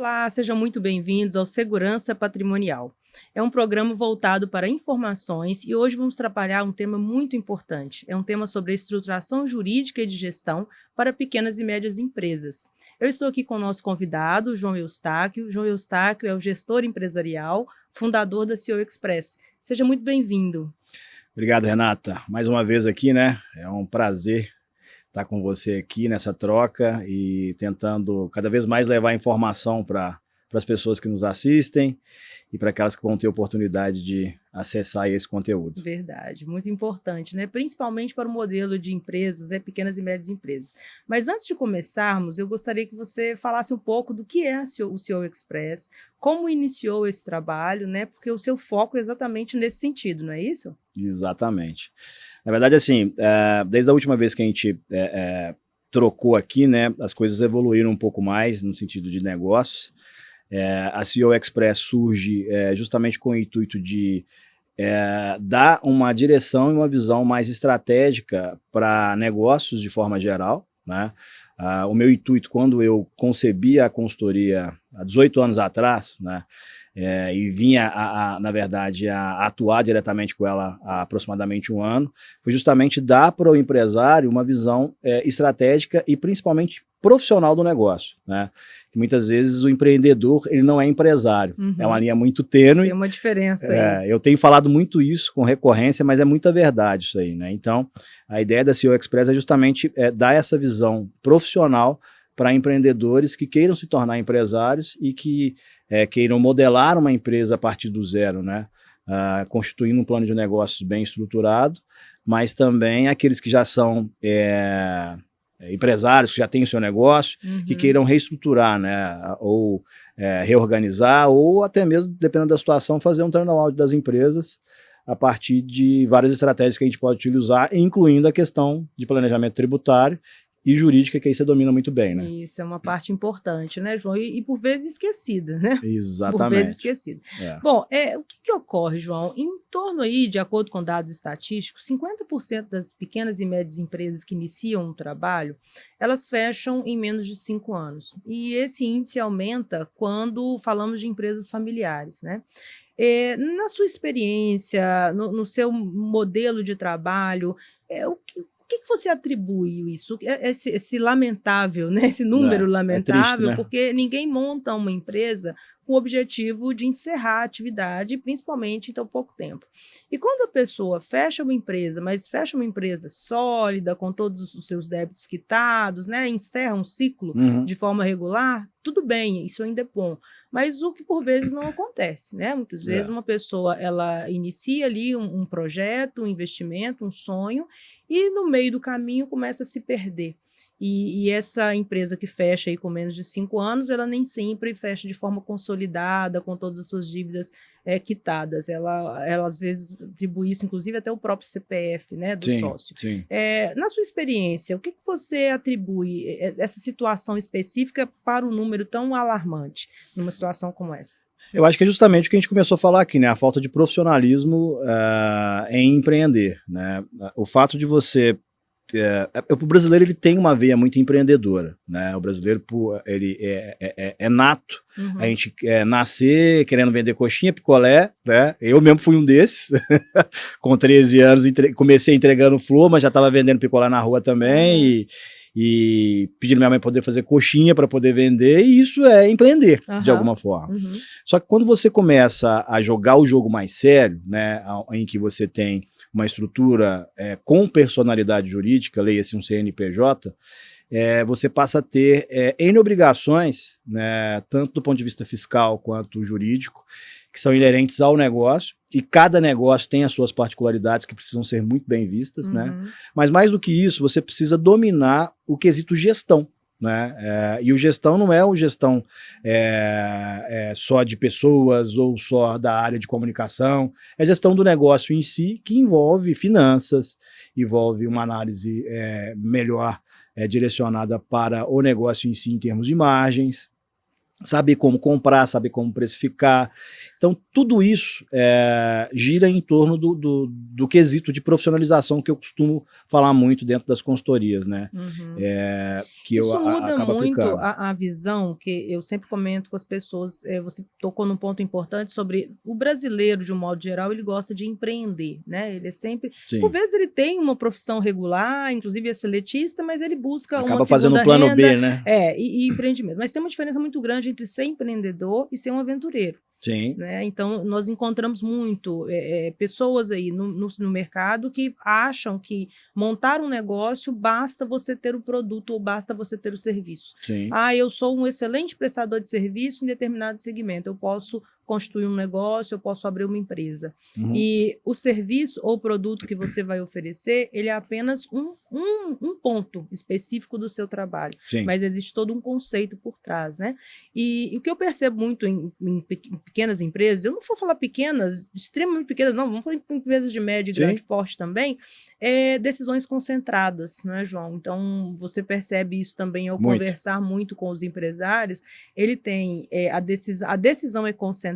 Olá, sejam muito bem-vindos ao Segurança Patrimonial. É um programa voltado para informações e hoje vamos trabalhar um tema muito importante. É um tema sobre a estruturação jurídica e de gestão para pequenas e médias empresas. Eu estou aqui com o nosso convidado, João Eustáquio. João Eustáquio é o gestor empresarial, fundador da CEO Express. Seja muito bem-vindo. Obrigado, Renata. Mais uma vez aqui, né? É um prazer estar com você aqui nessa troca e tentando cada vez mais levar informação para as pessoas que nos assistem e para aquelas que vão ter oportunidade de acessar esse conteúdo. Verdade, muito importante, né? Principalmente para o modelo de empresas, pequenas e médias empresas. Mas antes de começarmos, eu gostaria que você falasse um pouco do que é o CEO Express, como iniciou esse trabalho, né? Porque o seu foco é exatamente nesse sentido, não é isso? Exatamente. Na verdade, assim, desde a última vez que a gente trocou aqui, né, as coisas evoluíram um pouco mais no sentido de negócios. A CEO Express surge justamente com o intuito de dar uma direção e uma visão mais estratégica para negócios de forma geral, né? O meu intuito, quando eu concebi a consultoria há 18 anos atrás, né, e vinha, na verdade, a atuar diretamente com ela há aproximadamente um ano, foi justamente dar para o empresário uma visão estratégica e principalmente profissional do negócio, né? Que muitas vezes o empreendedor ele não é empresário, é uma linha muito tênue. Tem uma diferença aí. Eu tenho falado muito isso com recorrência, mas é muita verdade isso aí, né? Então, a ideia da CEO Express é justamente dar essa visão profissional para empreendedores que queiram se tornar empresários e que queiram modelar uma empresa a partir do zero, né? Constituindo um plano de negócios bem estruturado, mas também aqueles que já são empresários, que já têm o seu negócio, que queiram reestruturar, né? Ou reorganizar, ou até mesmo, dependendo da situação, fazer um turnaround das empresas a partir de várias estratégias que a gente pode utilizar, incluindo a questão de planejamento tributário e jurídica, que aí você domina muito bem, né? Isso é uma parte importante, né, João? E por vezes esquecida, né? Exatamente. Por vezes esquecida. Bom, o que ocorre, João? Em torno aí, de acordo com dados estatísticos, 50% das pequenas e médias empresas que iniciam um trabalho, elas fecham em menos de 5 anos. E esse índice aumenta quando falamos de empresas familiares, né? Na sua experiência, no seu modelo de trabalho, o que você atribui isso? Esse lamentável, né? Esse número lamentável, triste, né? porque ninguém monta uma empresa com o objetivo de encerrar a atividade, principalmente em tão pouco tempo. E quando a pessoa fecha uma empresa, mas fecha uma empresa sólida, com todos os seus débitos quitados, né? Encerra um ciclo de forma regular, tudo bem, isso ainda é bom. Mas o que por vezes não acontece, né? Muitas vezes uma pessoa, ela inicia ali um projeto, um investimento, um sonho, e no meio do caminho começa a se perder. E essa empresa que fecha aí com menos de 5 anos, ela nem sempre fecha de forma consolidada, com todas as suas dívidas quitadas. Ela às vezes atribui isso, inclusive, até o próprio CPF, né, do sócio. Sim. Na sua experiência, o que você atribui essa situação específica para um número tão alarmante, numa situação como essa? Eu acho que é justamente o que a gente começou a falar aqui, né? A falta de profissionalismo em empreender, né? O fato de você... o brasileiro ele tem uma veia muito empreendedora, né? O brasileiro ele é nato. A gente nascer querendo vender coxinha, picolé, né? Eu mesmo fui um desses. Com 13 anos comecei entregando flor, mas já estava vendendo picolé na rua também e pedindo minha mãe poder fazer coxinha para poder vender, e isso é empreender de alguma forma. Só que quando você começa a jogar o jogo mais sério, né, em que você tem uma estrutura com personalidade jurídica, leia-se um CNPJ, você passa a ter N obrigações, né, tanto do ponto de vista fiscal quanto jurídico, que são inerentes ao negócio, e cada negócio tem as suas particularidades que precisam ser muito bem vistas, né? Mas mais do que isso, você precisa dominar o quesito gestão, né? E o gestão não é o gestão só de pessoas ou só da área de comunicação, é gestão do negócio em si, que envolve finanças, envolve uma análise melhor direcionada para o negócio em si em termos de margens, saber como comprar, saber como precificar. Então, tudo isso gira em torno do quesito de profissionalização que eu costumo falar muito dentro das consultorias, né? Uhum. Que Isso muda acabo muito aplicando. a visão, que eu sempre comento com as pessoas, você tocou num ponto importante sobre o brasileiro, de um modo geral, ele gosta de empreender, né? Ele é sempre, Sim. por vezes ele tem uma profissão regular, inclusive é seletista, mas ele busca Acaba uma fazendo segunda o plano renda, B, né? e empreendimento. Mas tem uma diferença muito grande entre ser empreendedor e ser um aventureiro. Sim. Né? Então, nós encontramos muito pessoas aí no mercado que acham que montar um negócio basta você ter o produto ou basta você ter o serviço. Sim. Ah, eu sou um excelente prestador de serviço em determinado segmento, eu posso constituir um negócio, eu posso abrir uma empresa. Uhum. E o serviço ou produto que você vai oferecer, ele é apenas um ponto específico do seu trabalho. Sim. Mas existe todo um conceito por trás, né? E o que eu percebo muito em pequenas empresas, eu não vou falar pequenas, extremamente pequenas, não, vamos falar em empresas de médio e grande porte também, decisões concentradas, né, João? Então, você percebe isso também ao conversar muito com os empresários, ele tem a decisão é concentrada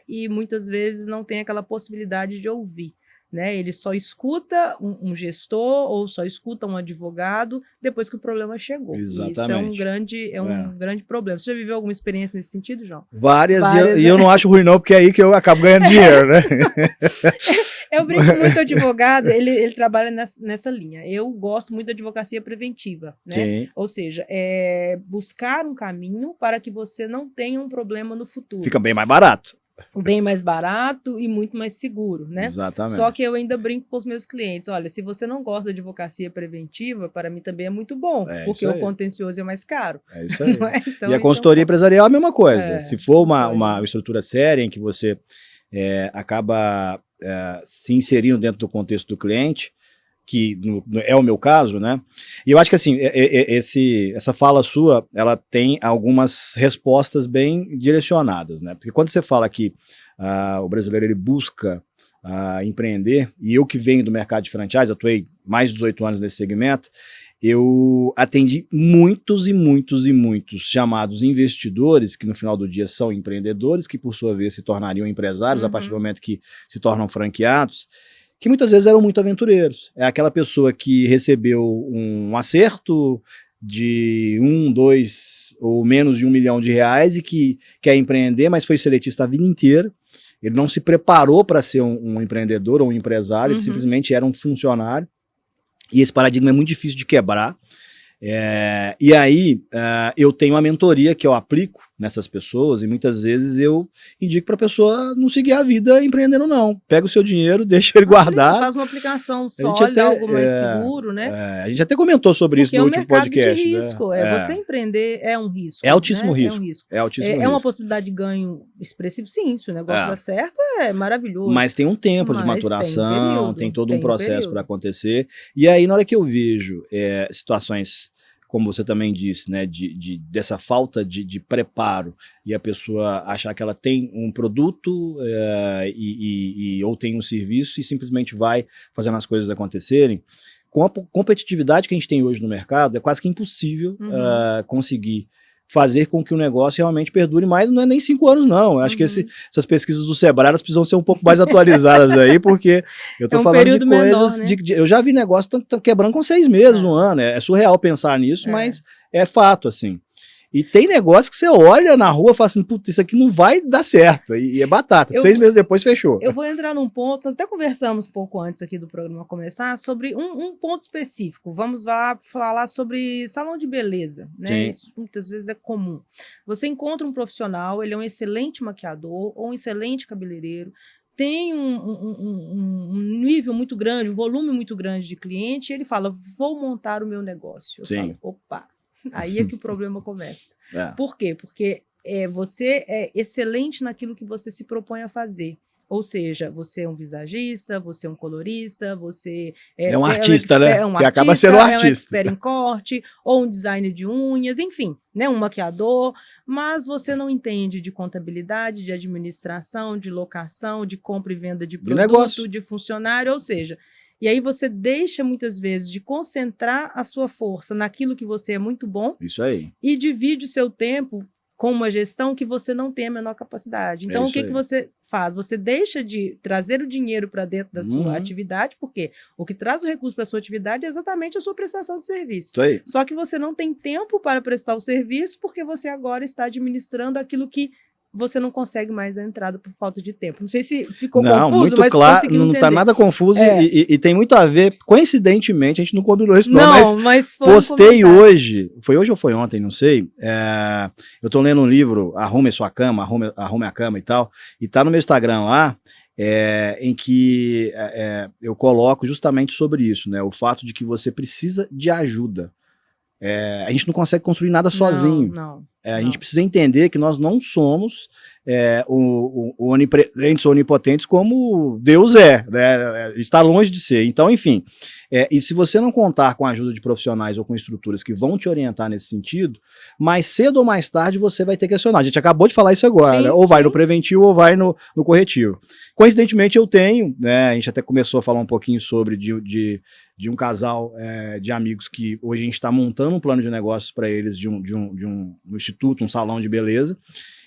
e muitas vezes não tem aquela possibilidade de ouvir. Né? Ele só escuta um gestor ou só escuta um advogado depois que o problema chegou. Exatamente. E isso é um grande problema. Você já viveu alguma experiência nesse sentido, João? Várias e eu não acho ruim não, porque é aí que eu acabo ganhando dinheiro, né? Eu brinco muito, advogado, ele trabalha nessa linha. Eu gosto muito da advocacia preventiva, né? Sim. Ou seja, buscar um caminho para que você não tenha um problema no futuro. Fica bem mais barato. Bem mais barato e muito mais seguro, né? Exatamente. Só que eu ainda brinco com os meus clientes, olha, se você não gosta de advocacia preventiva, para mim também é muito bom, porque o contencioso é mais caro. É isso aí. Então, e a consultoria empresarial é a mesma coisa. Se for uma estrutura séria em que você acaba se inserindo dentro do contexto do cliente, que é o meu caso, né? E eu acho que assim, essa fala sua, ela tem algumas respostas bem direcionadas, né? Porque quando você fala que o brasileiro ele busca empreender, e eu que venho do mercado de franchise, atuei mais de 18 anos nesse segmento, eu atendi muitos chamados investidores, que no final do dia são empreendedores, que por sua vez se tornariam empresários a partir do momento que se tornam franqueados, que muitas vezes eram muito aventureiros. É aquela pessoa que recebeu um acerto de 1, 2 ou menos de R$1 milhão e que quer empreender, mas foi seletista a vida inteira. Ele não se preparou para ser um empreendedor ou um empresário, ele simplesmente era um funcionário. E esse paradigma é muito difícil de quebrar. E aí eu tenho uma mentoria que eu aplico nessas pessoas, e muitas vezes eu indico para a pessoa não seguir a vida empreendendo, não. Pega o seu dinheiro, deixa ele guardar. Faz uma aplicação sólida, algo mais seguro, né? A gente até comentou sobre isso no último podcast. De risco, né? Você empreender é um risco. É altíssimo risco. É um risco. É altíssimo risco. É uma possibilidade de ganho expressivo, sim. Se o negócio dá certo, é maravilhoso. Mas tem um tempo de maturação, tem todo um processo para acontecer. E aí, na hora que eu vejo situações, como você também disse, né, dessa falta de preparo, e a pessoa achar que ela tem um produto ou tem um serviço e simplesmente vai fazendo as coisas acontecerem, com a competitividade que a gente tem hoje no mercado, é quase que impossível conseguir fazer com que o negócio realmente perdure mais, não é nem 5 anos, não. Eu acho que essas pesquisas do Sebrae, elas precisam ser um pouco mais atualizadas aí, porque eu tô falando de coisas... Menor, né? Eu já vi negócio quebrando com 6 meses, um ano. É surreal pensar nisso, mas é fato, assim. E tem negócio que você olha na rua e fala assim, putz, isso aqui não vai dar certo. E é batata. 6 meses depois fechou. Eu vou entrar num ponto, nós até conversamos um pouco antes aqui do programa começar, sobre um ponto específico. Vamos lá falar sobre salão de beleza, né? Isso muitas vezes é comum. Você encontra um profissional, ele é um excelente maquiador ou um excelente cabeleireiro, tem um nível muito grande, um volume muito grande de cliente, e ele fala, vou montar o meu negócio. Eu falo, opa. Aí é que o problema começa. Por quê? Porque você é excelente naquilo que você se propõe a fazer. Ou seja, você é um visagista, você é um colorista, você é um artista, né? Que acaba sendo um artista. É um expert em corte, ou um designer de unhas, enfim, né? Um maquiador, mas você não entende de contabilidade, de administração, de locação, de compra e venda de produto, de funcionário, ou seja... E aí você deixa, muitas vezes, de concentrar a sua força naquilo que você é muito bom. Isso aí. E divide o seu tempo com uma gestão que você não tem a menor capacidade. Então, o que você faz? Você deixa de trazer o dinheiro para dentro da sua atividade, porque o que traz o recurso para a sua atividade é exatamente a sua prestação de serviço. Só que você não tem tempo para prestar o serviço, porque você agora está administrando aquilo que você não consegue mais a entrada por falta de tempo. Não sei se ficou confuso, muito mas claro, conseguiu entender. Não está nada confuso e tem muito a ver, coincidentemente, a gente não combinou isso mas postei hoje, foi hoje ou foi ontem, não sei, eu estou lendo um livro, Arrume Sua Cama, Arrume a Cama e tal, e tá no meu Instagram lá, em que eu coloco justamente sobre isso, né, o fato de que você precisa de ajuda. A gente não consegue construir nada sozinho. A gente precisa entender que nós não somos onipresentes ou onipotentes como Deus né? A gente está longe de ser. Então, enfim, e se você não contar com a ajuda de profissionais ou com estruturas que vão te orientar nesse sentido, mais cedo ou mais tarde você vai ter que acionar. A gente acabou de falar isso agora, né? Ou vai no preventivo ou vai no corretivo. Coincidentemente, eu tenho, né? A gente até começou a falar um pouquinho sobre de um casal de amigos que hoje a gente está montando um plano de negócios para eles de um instituto, um salão de beleza.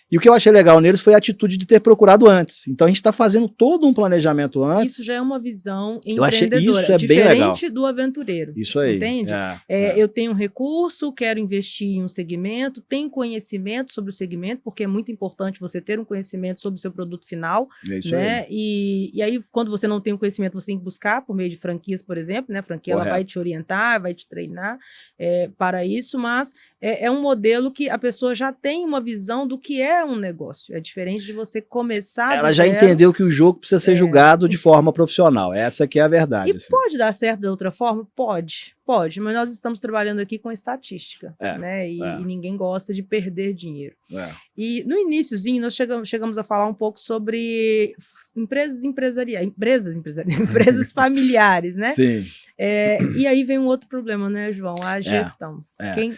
E o que eu achei legal neles foi a atitude de ter procurado antes. Então a gente está fazendo todo um planejamento antes. Isso já é uma visão empreendedora. Eu achei isso bem legal. Diferente do aventureiro. Isso aí. Entende? Eu tenho um recurso, quero investir em um segmento, tenho conhecimento sobre o segmento, porque é muito importante você ter um conhecimento sobre o seu produto final. É isso né? Aí. E aí, quando você não tem um conhecimento, você tem que buscar por meio de franquias, por exemplo. Né? A franquia ela vai te orientar, vai te treinar para isso, mas é um modelo que a pessoa já tem uma visão do que é um negócio. É diferente de você começar. Ela já entendeu que o jogo precisa ser julgado de forma profissional. Essa que é a verdade. E assim. Pode dar certo de outra forma? Pode, mas nós estamos trabalhando aqui com estatística, né? E ninguém gosta de perder dinheiro. E no iniciozinho nós chegamos a falar um pouco sobre empresas familiares, né? Sim. E aí vem um outro problema, né, João? A gestão.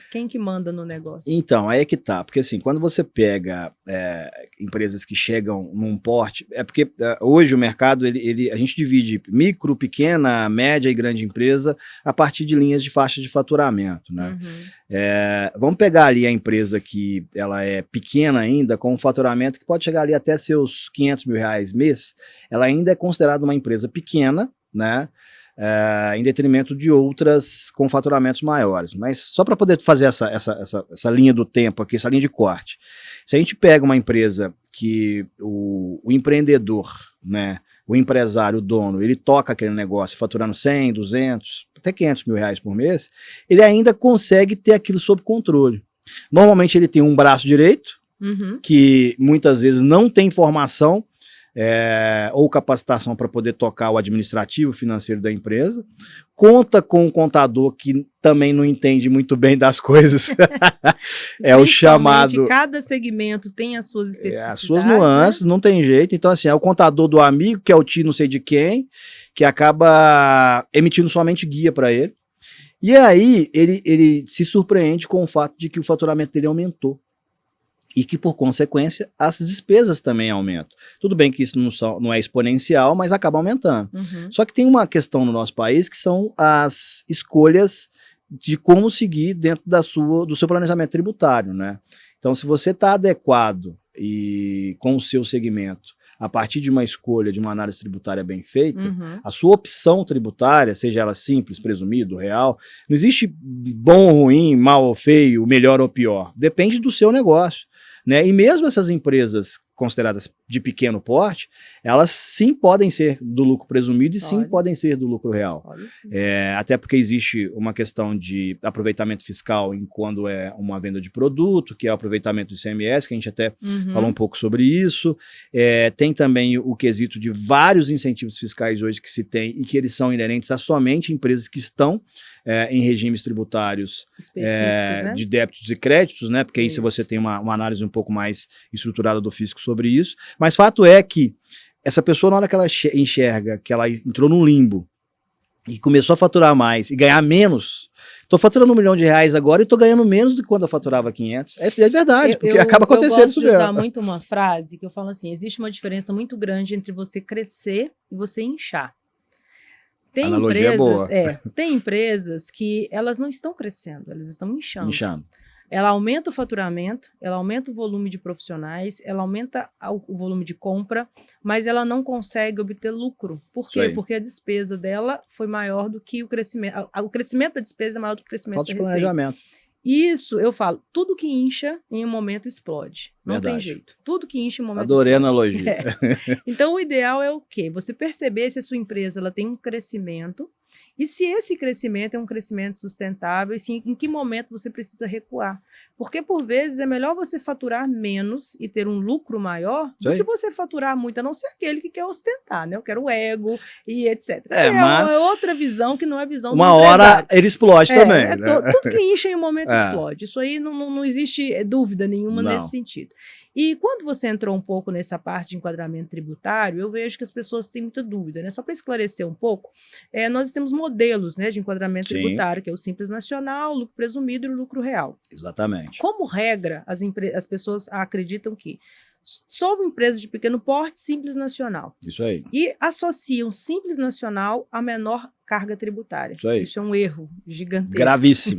Quem que manda no negócio? Então, aí é que tá. Porque assim, quando você pega empresas que chegam num porte, porque hoje o mercado, a gente divide micro, pequena, média e grande empresa a partir de linhas de faixa de faturamento, né? Vamos pegar ali a empresa que ela é pequena ainda, com um faturamento que pode chegar ali até seus R$500 mil mês, ela ainda é considerada uma empresa pequena, né? Em detrimento de outras com faturamentos maiores. Mas só para poder fazer essa linha do tempo aqui, essa linha de corte, se a gente pega uma empresa que o empreendedor, né, o empresário, o dono, ele toca aquele negócio faturando 100, 200, até R$500 mil por mês, ele ainda consegue ter aquilo sob controle. Normalmente ele tem um braço direito, que muitas vezes não tem formação ou capacitação para poder tocar o administrativo financeiro da empresa, conta com um contador que também não entende muito bem das coisas, o chamado... Cada segmento tem as suas especificidades. As suas nuances, né? Não tem jeito, então assim, é o contador do amigo, que é o tio não sei de quem, que acaba emitindo somente guia para ele, e aí ele se surpreende com o fato de que o faturamento dele aumentou. E que, por consequência, as despesas também aumentam. Tudo bem que isso não é exponencial, mas acaba aumentando. Só que tem uma questão no nosso país que são as escolhas de como seguir dentro do seu planejamento tributário, né? Então, se você está adequado com o seu segmento, a partir de uma escolha, de uma análise tributária bem feita, a sua opção tributária, seja ela simples, presumido, real, não existe bom ou ruim, mal ou feio, melhor ou pior. Depende do seu negócio. Né? E mesmo essas empresas consideradas de pequeno porte, elas sim podem ser do lucro presumido e sim podem ser do lucro real. Até porque existe uma questão de aproveitamento fiscal quando é uma venda de produto, que é o aproveitamento do ICMS, que a gente até falou um pouco sobre isso. Tem também o quesito de vários incentivos fiscais hoje que se tem e que eles são inerentes a somente empresas que estão em regimes tributários né? De débitos e créditos, né? Porque aí se você tem uma análise um pouco mais estruturada do fisco sobre isso, mas fato é que essa pessoa, na hora que ela enxerga que ela entrou num limbo e começou a faturar mais e ganhar menos, tô faturando R$1 milhão agora e tô ganhando menos do que quando eu faturava 500, é verdade, porque acaba acontecendo isso mesmo. Eu gosto de usar muito uma frase que eu falo assim, existe uma diferença muito grande entre você crescer e você inchar. Tem empresas, tem empresas que elas não estão crescendo, elas estão inchando. ela aumenta o faturamento, ela aumenta o volume de profissionais, ela aumenta o volume de compra, mas ela não consegue obter lucro. Por quê? Porque a despesa dela foi maior do que o crescimento. O crescimento da despesa é maior do que o crescimento Falta da de receita. planejamento. Isso, eu falo, tudo que incha em um momento explode. Não Verdade. tem jeito. Tudo que incha em um momento Adorei a explode. analogia. Então, o ideal é o quê? Você perceber se a sua empresa ela tem um crescimento e se esse crescimento é um crescimento sustentável e se, em que momento você precisa recuar. Porque, por vezes, é melhor você faturar menos e ter um lucro maior do que você faturar muito, a não ser aquele que quer ostentar, né? Eu quero o ego e etc. Mas é outra visão que não é visão uma do hora empresário. ele explode também. Né? Tudo que incha em um momento explode. Isso aí não existe dúvida nenhuma nesse sentido. E quando você entrou um pouco nessa parte de enquadramento tributário, eu vejo que as pessoas têm muita dúvida, né? Só para esclarecer um pouco, nós temos modelos, né, de enquadramento tributário, que é o Simples Nacional, o lucro presumido e o lucro real. Exatamente. Como regra, as pessoas acreditam que sob empresa de pequeno porte, Simples Nacional. Isso aí. E associam Simples Nacional a menor carga tributária. Isso aí. Isso é um erro gigantesco. Gravíssimo.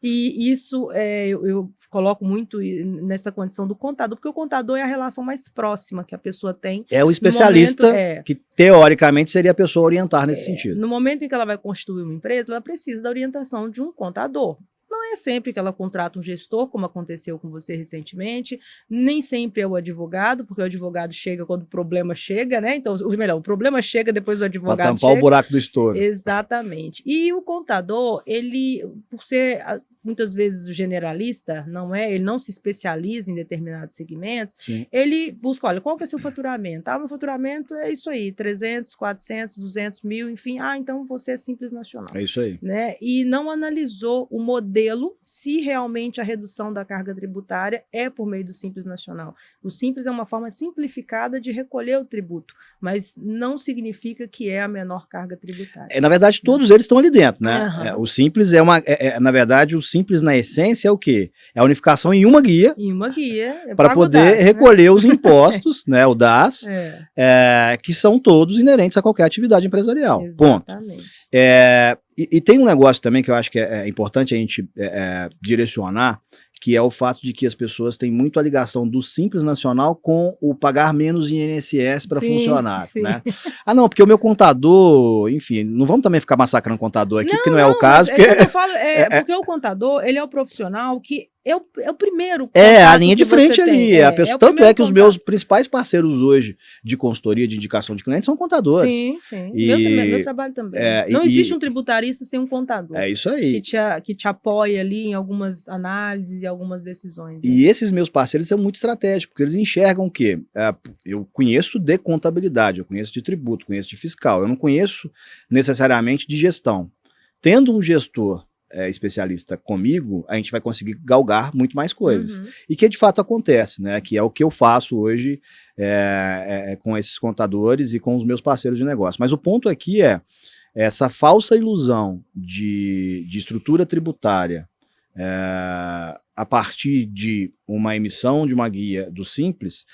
E isso eu coloco muito nessa condição do contador, porque o contador é a relação mais próxima que a pessoa tem. É o especialista que, teoricamente, seria a pessoa a orientar nesse sentido. No momento em que ela vai constituir uma empresa, ela precisa da orientação de um contador. Não é sempre que ela contrata um gestor, como aconteceu com você recentemente, nem sempre é o advogado, porque o advogado chega quando o problema chega, né? Então, o problema chega, depois o advogado chega. Para tampar o buraco do estouro. Exatamente. E o contador, ele, por ser muitas vezes o generalista, ele não se especializa em determinados segmentos, ele busca, olha, qual que é o seu faturamento? Meu faturamento é isso aí, 300, 400, 200 mil, enfim, então você é Simples Nacional. É isso aí. Né? E não analisou o modelo, se realmente a redução da carga tributária é por meio do Simples Nacional. O Simples é uma forma simplificada de recolher o tributo, mas não significa que é a menor carga tributária. Na verdade, todos eles estão ali dentro, né? O Simples na verdade, o Simples na essência é o quê? É a unificação em uma guia. Em uma guia. Para poder recolher os impostos, né? O DAS, que são todos inerentes a qualquer atividade empresarial. Exatamente. Ponto. E tem um negócio também que eu acho que é importante a gente direcionar, que é o fato de que as pessoas têm muito a ligação do Simples Nacional com o pagar menos em INSS para funcionário, né? Não, porque o meu contador, enfim, não vamos também ficar massacrando o contador aqui, porque não é o caso. Porque... eu falo, porque o contador, ele é o profissional que é o primeiro. A linha de frente ali. Tanto é que os meus principais parceiros hoje de consultoria, de indicação de clientes, são contadores. Sim. Meu trabalho também. Não existe um tributarista sem um contador. É isso aí. Que te apoia ali em algumas análises e algumas decisões. E esses meus parceiros são muito estratégicos, porque eles enxergam o quê? Eu conheço de contabilidade, eu conheço de tributo, conheço de fiscal, eu não conheço necessariamente de gestão. Tendo um gestor especialista comigo, a gente vai conseguir galgar muito mais coisas. E que de fato acontece, né? Que é o que eu faço hoje com esses contadores e com os meus parceiros de negócio. Mas o ponto aqui é essa falsa ilusão de estrutura tributária a partir de uma emissão de uma guia do Simples.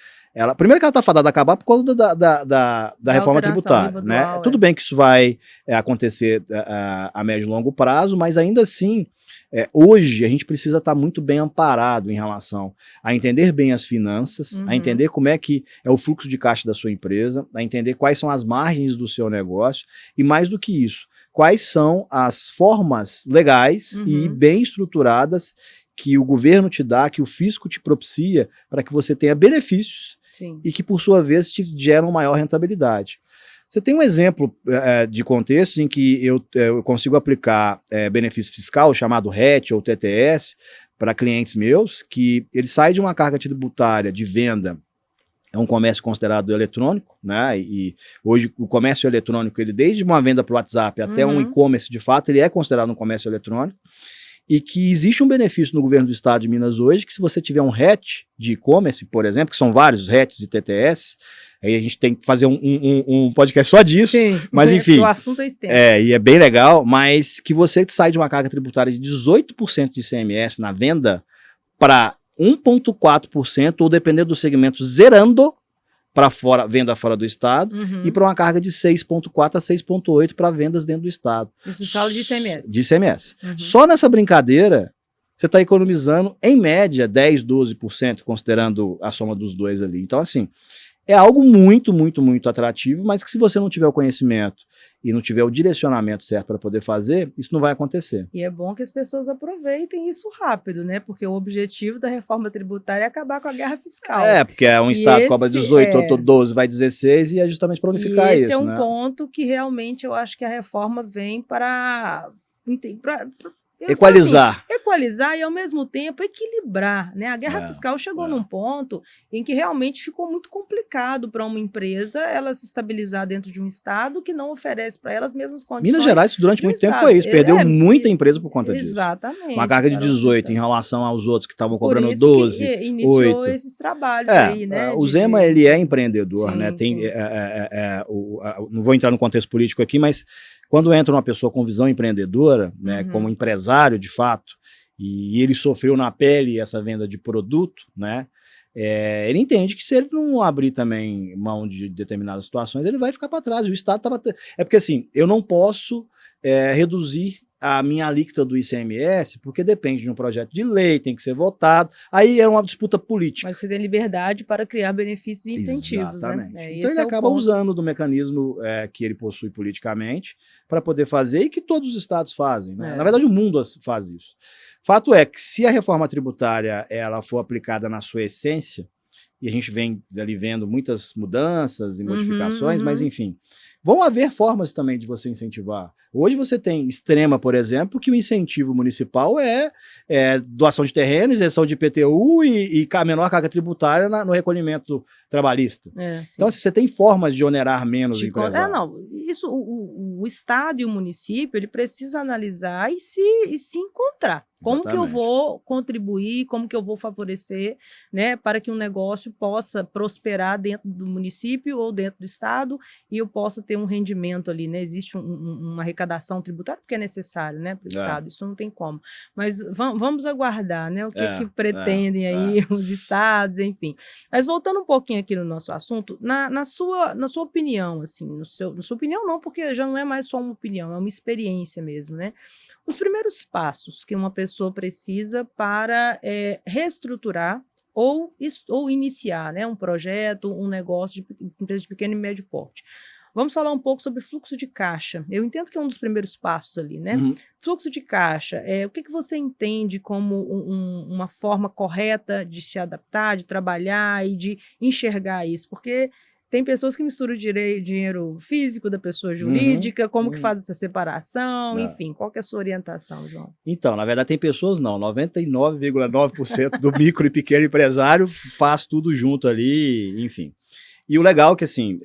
Primeiro que ela está fadada a acabar por causa da reforma tributária, né? Tudo bem que isso vai acontecer a médio e longo prazo, mas ainda assim, hoje a gente precisa estar muito bem amparado em relação a entender bem as finanças, a entender como é que é o fluxo de caixa da sua empresa, a entender quais são as margens do seu negócio e, mais do que isso, quais são as formas legais e bem estruturadas que o governo te dá, que o fisco te propicia para que você tenha benefícios e que, por sua vez, te geram maior rentabilidade. Você tem um exemplo de contextos em que eu consigo aplicar benefício fiscal, chamado RET ou TTS, para clientes meus, que ele sai de uma carga tributária de venda, é um comércio considerado eletrônico, né? E hoje o comércio eletrônico, ele desde uma venda para o WhatsApp até um e-commerce, de fato, ele é considerado um comércio eletrônico. E que existe um benefício no governo do estado de Minas hoje, que se você tiver um RET de e-commerce, por exemplo, que são vários RETs e TTS, aí a gente tem que fazer um podcast só disso, mas enfim. O assunto é extenso. E é bem legal, mas que você sai de uma carga tributária de 18% de ICMS na venda para 1,4%, ou dependendo do segmento, zerando para fora, venda fora do estado, e para uma carga de 6,4% a 6,8% para vendas dentro do estado. Isso fala de ICMS. De ICMS. Só nessa brincadeira, você está economizando, em média, 10, 12%, considerando a soma dos dois ali. Então, assim, é algo muito, muito, muito atrativo, mas que se você não tiver o conhecimento e não tiver o direcionamento certo para poder fazer, isso não vai acontecer. E é bom que as pessoas aproveitem isso rápido, né? Porque o objetivo da reforma tributária é acabar com a guerra fiscal. Porque um estado cobra 18, outro 12, vai 16, e é justamente para unificar isso. Esse é um né? ponto que realmente eu acho que a reforma vem para equalizar. Assim, equalizar e, ao mesmo tempo, equilibrar. Né? A guerra fiscal chegou num ponto em que realmente ficou muito complicado para uma empresa ela se estabilizar dentro de um estado que não oferece para ela as mesmas condições. Minas Gerais, durante muito tempo, foi isso. Perdeu muita empresa por conta disso. Exatamente. Uma carga de 18 em relação aos outros que estavam cobrando 12, que iniciou 8. esses trabalhos aí, né? O Zema, ele é empreendedor, sim, né? Não vou entrar no contexto político aqui, mas quando entra uma pessoa com visão empreendedora, né, como empresário de fato, e ele sofreu na pele essa venda de produto, né, ele entende que se ele não abrir também mão de determinadas situações, ele vai ficar para trás. O Estado estava... É porque assim, eu não posso reduzir a minha alíquota do ICMS, porque depende de um projeto de lei, tem que ser votado, aí é uma disputa política. Mas você tem liberdade para criar benefícios e incentivos. Exatamente. Né? Então ele acaba usando do mecanismo que ele possui politicamente para poder fazer e que todos os estados fazem. Né? Na verdade, o mundo faz isso. Fato é que se a reforma tributária ela for aplicada na sua essência, e a gente vem ali vendo muitas mudanças e modificações, mas enfim, vão haver formas também de você incentivar. Hoje você tem Extrema, por exemplo, que o incentivo municipal é doação de terreno, isenção de IPTU e a menor carga tributária no recolhimento trabalhista. Então, assim, você tem formas de onerar menos o empresário. Isso, o Estado e o município, ele precisa analisar e se encontrar. Como que eu vou contribuir, como que eu vou favorecer, né, para que um negócio possa prosperar dentro do município ou dentro do Estado e eu possa ter um rendimento ali, né? Existe uma arrecadação tributária porque é necessário, né, para o Estado, isso não tem como. Mas vamos aguardar, né, o que pretendem aí os estados, enfim. Mas voltando um pouquinho aqui no nosso assunto, na sua opinião, assim, na sua opinião não, porque já não é mais só uma opinião, é uma experiência mesmo, né? Os primeiros passos que uma pessoa precisa para reestruturar ou iniciar, né, um projeto, um negócio de empresa de pequeno e médio porte. Vamos falar um pouco sobre fluxo de caixa. Eu entendo que é um dos primeiros passos ali, né? Fluxo de caixa, o que você entende como uma forma correta de se adaptar, de trabalhar e de enxergar isso? Porque tem pessoas que misturam o dinheiro físico da pessoa jurídica, como que faz essa separação, enfim, qual que é a sua orientação, João? Então, na verdade tem pessoas não, 99,9% do micro e pequeno empresário faz tudo junto ali, enfim. E o legal é que, assim,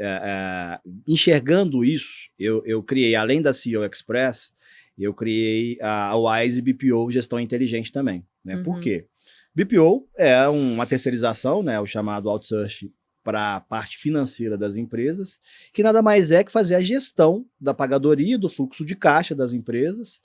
enxergando isso, eu criei, além da CEO Express, eu criei a Wise BPO Gestão Inteligente também, né? Por quê? BPO é uma terceirização, né, o chamado outsourcing, para a parte financeira das empresas, que nada mais é que fazer a gestão da pagadoria, do fluxo de caixa das empresas,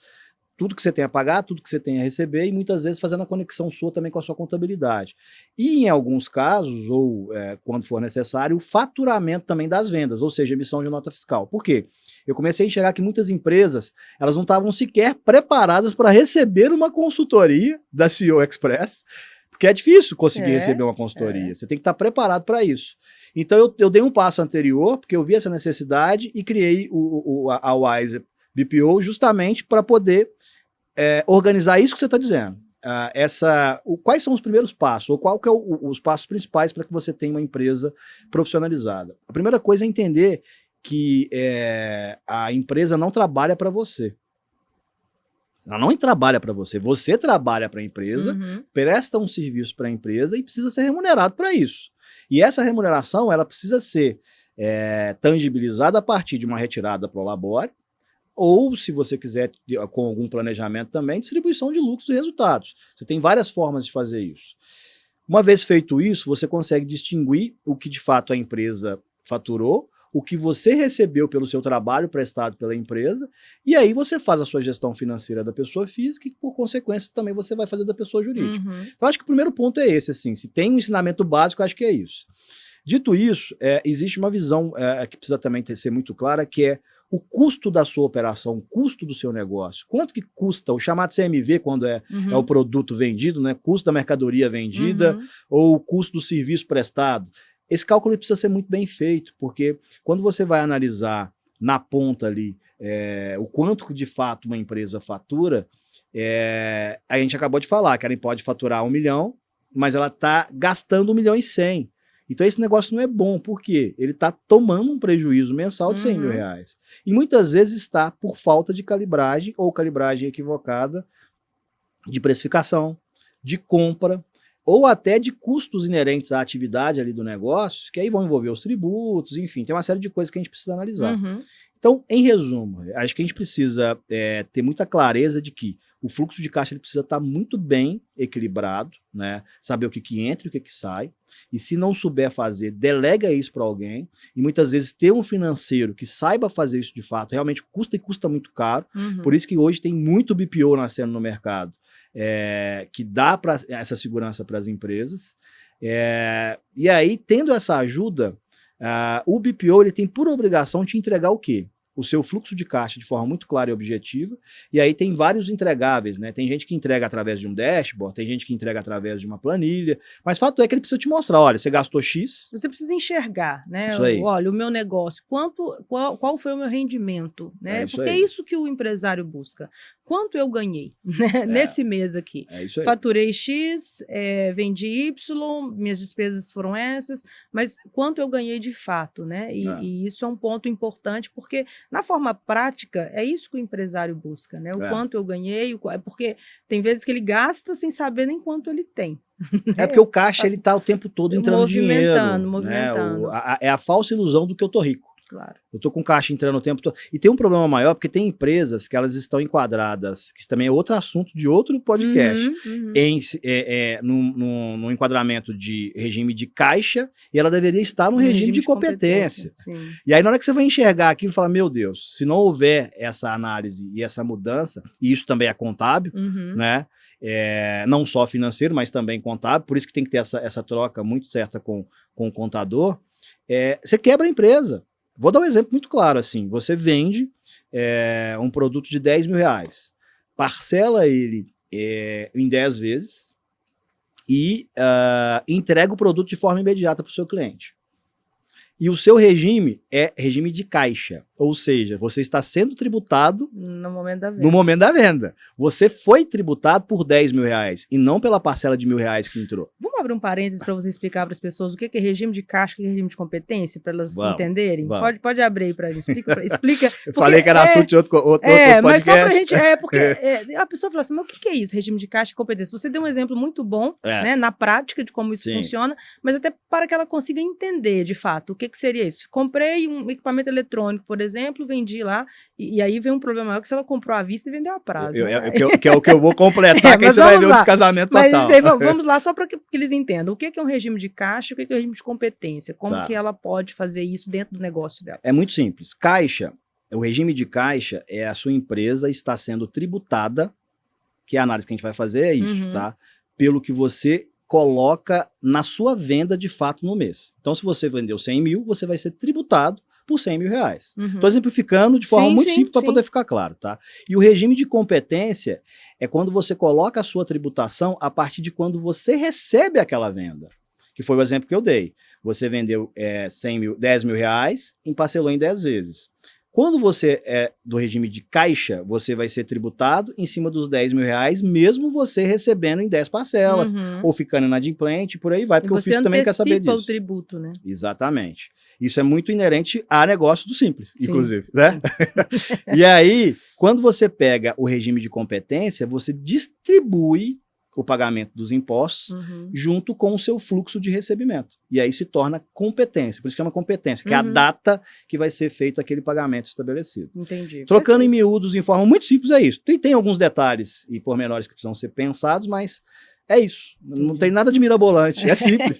tudo que você tem a pagar, tudo que você tem a receber, e muitas vezes fazendo a conexão sua também com a sua contabilidade. E em alguns casos, ou quando for necessário, o faturamento também das vendas, ou seja, emissão de nota fiscal. Por quê? Eu comecei a enxergar que muitas empresas, elas não estavam sequer preparadas para receber uma consultoria da CEO Express, porque é difícil conseguir receber uma consultoria. Você tem que estar preparado para isso. Então, eu dei um passo anterior, porque eu vi essa necessidade e criei a Wise BPO justamente para poder organizar isso que você está dizendo. Quais são os primeiros passos, ou qual que é os passos principais para que você tenha uma empresa profissionalizada? A primeira coisa é entender que a empresa não trabalha para você. Ela não trabalha para você, você trabalha para a empresa, presta um serviço para a empresa e precisa ser remunerado para isso. E essa remuneração ela precisa ser tangibilizada a partir de uma retirada pro labore, ou, se você quiser, com algum planejamento também, distribuição de lucros e resultados. Você tem várias formas de fazer isso. Uma vez feito isso, você consegue distinguir o que de fato a empresa faturou, o que você recebeu pelo seu trabalho prestado pela empresa, e aí você faz a sua gestão financeira da pessoa física e, por consequência, também você vai fazer da pessoa jurídica. Então, acho que o primeiro ponto é esse, assim, se tem um ensinamento básico, acho que é isso. Dito isso, existe uma visão que precisa também ser muito clara, que é o custo da sua operação, o custo do seu negócio. Quanto que custa o chamado CMV, quando é o produto vendido, né? Custo da mercadoria vendida ou o custo do serviço prestado. Esse cálculo precisa ser muito bem feito, porque quando você vai analisar na ponta ali o quanto que de fato uma empresa fatura, a gente acabou de falar que ela pode faturar 1 milhão, mas ela está gastando 1 milhão e 100. Então esse negócio não é bom, porque ele está tomando um prejuízo mensal de 100 mil reais. E muitas vezes está por falta de calibragem ou calibragem equivocada de precificação, de compra, ou até de custos inerentes à atividade ali do negócio, que aí vão envolver os tributos, enfim, tem uma série de coisas que a gente precisa analisar. Então, em resumo, acho que a gente precisa ter muita clareza de que o fluxo de caixa ele precisa estar muito bem equilibrado, né? Saber o que entra e o que sai. E se não souber fazer, delega isso para alguém. E muitas vezes ter um financeiro que saiba fazer isso de fato realmente custa e custa muito caro. Por isso que hoje tem muito BPO nascendo no mercado, que dá essa segurança para as empresas. E aí, tendo essa ajuda, o BPO ele tem por obrigação de entregar o quê? O seu fluxo de caixa de forma muito clara e objetiva, e aí tem vários entregáveis, né? Tem gente que entrega através de um dashboard, tem gente que entrega através de uma planilha, mas fato é que ele precisa te mostrar, olha, você gastou X. Você precisa enxergar, né? Isso aí. Olha, o meu negócio, qual foi o meu rendimento, né? Porque é isso que o empresário busca. Quanto eu ganhei, né? Nesse mês aqui? É isso aí. Faturei X, vendi Y, minhas despesas foram essas, mas quanto eu ganhei de fato, né? E isso é um ponto importante, porque na forma prática é isso que o empresário busca, né? O quanto eu ganhei, porque tem vezes que ele gasta sem saber nem quanto ele tem. É porque o caixa ele tá o tempo todo entrando dinheiro. Movimentando. Né? É a falsa ilusão do que eu tô rico. Claro. Eu tô com caixa entrando o tempo todo. E tem um problema maior, porque tem empresas que elas estão enquadradas, que isso também é outro assunto de outro podcast, num enquadramento de regime de caixa, e ela deveria estar no regime de competência. E aí, na hora que você vai enxergar aquilo, fala, meu Deus, se não houver essa análise e essa mudança, e isso também é contábil, né? Não só financeiro, mas também contábil, por isso que tem que ter essa troca muito certa com o contador, você quebra a empresa. Vou dar um exemplo muito claro, assim, você vende um produto de 10 mil reais, parcela ele em 10 vezes e entrega o produto de forma imediata para o seu cliente. E o seu regime é regime de caixa, ou seja, você está sendo tributado no momento da venda. No momento da venda. Você foi tributado por 10 mil reais e não pela parcela de R$1.000 que entrou. Vamos abrir um parênteses para você explicar para as pessoas o que é regime de caixa, o que é regime de competência, para elas entenderem? Pode abrir aí para eles. Explica. Eu falei que era assunto de outro podcast. Mas só para a gente. Porque a pessoa fala assim, mas o que é isso, regime de caixa e competência? Você deu um exemplo muito bom, né, na prática de como isso funciona, mas até para que ela consiga entender de fato o que seria isso. Comprei um equipamento eletrônico, por exemplo, vendi lá, e aí vem um problema maior que se ela comprou à vista e vendeu a prazo. Que é o que eu vou completar, que aí você vai ver o descasamento total. Mas isso aí, vamos lá, só para que eles entendam. O que é um regime de caixa e o que é um regime de competência? Como que ela pode fazer isso dentro do negócio dela? É muito simples. Caixa, o regime de caixa é a sua empresa está sendo tributada, que é a análise que a gente vai fazer, é isso, tá? Pelo que você coloca na sua venda de fato no mês. Então, se você vendeu 100 mil, você vai ser tributado por 100 mil reais. Estou exemplificando de forma muito simples para poder ficar claro, tá? E o regime de competência é quando você coloca a sua tributação a partir de quando você recebe aquela venda. Que foi o exemplo que eu dei. Você vendeu 10 mil reais e parcelou em 10 vezes. Quando você é do regime de caixa, você vai ser tributado em cima dos 10 mil reais, mesmo você recebendo em 10 parcelas, ou ficando inadimplente, por aí vai, porque o fisco também quer saber disso. Você antecipa o tributo, né? Exatamente. Isso é muito inerente a negócio do Simples, inclusive, né? E aí, quando você pega o regime de competência, você distribui o pagamento dos impostos junto com o seu fluxo de recebimento. E aí se torna competência, por isso que chama competência, que é a data que vai ser feito aquele pagamento estabelecido. Entendi. Trocando em miúdos, em forma muito simples, é isso. Tem alguns detalhes e pormenores que precisam ser pensados, mas É isso. Não tem nada de mirabolante. É simples.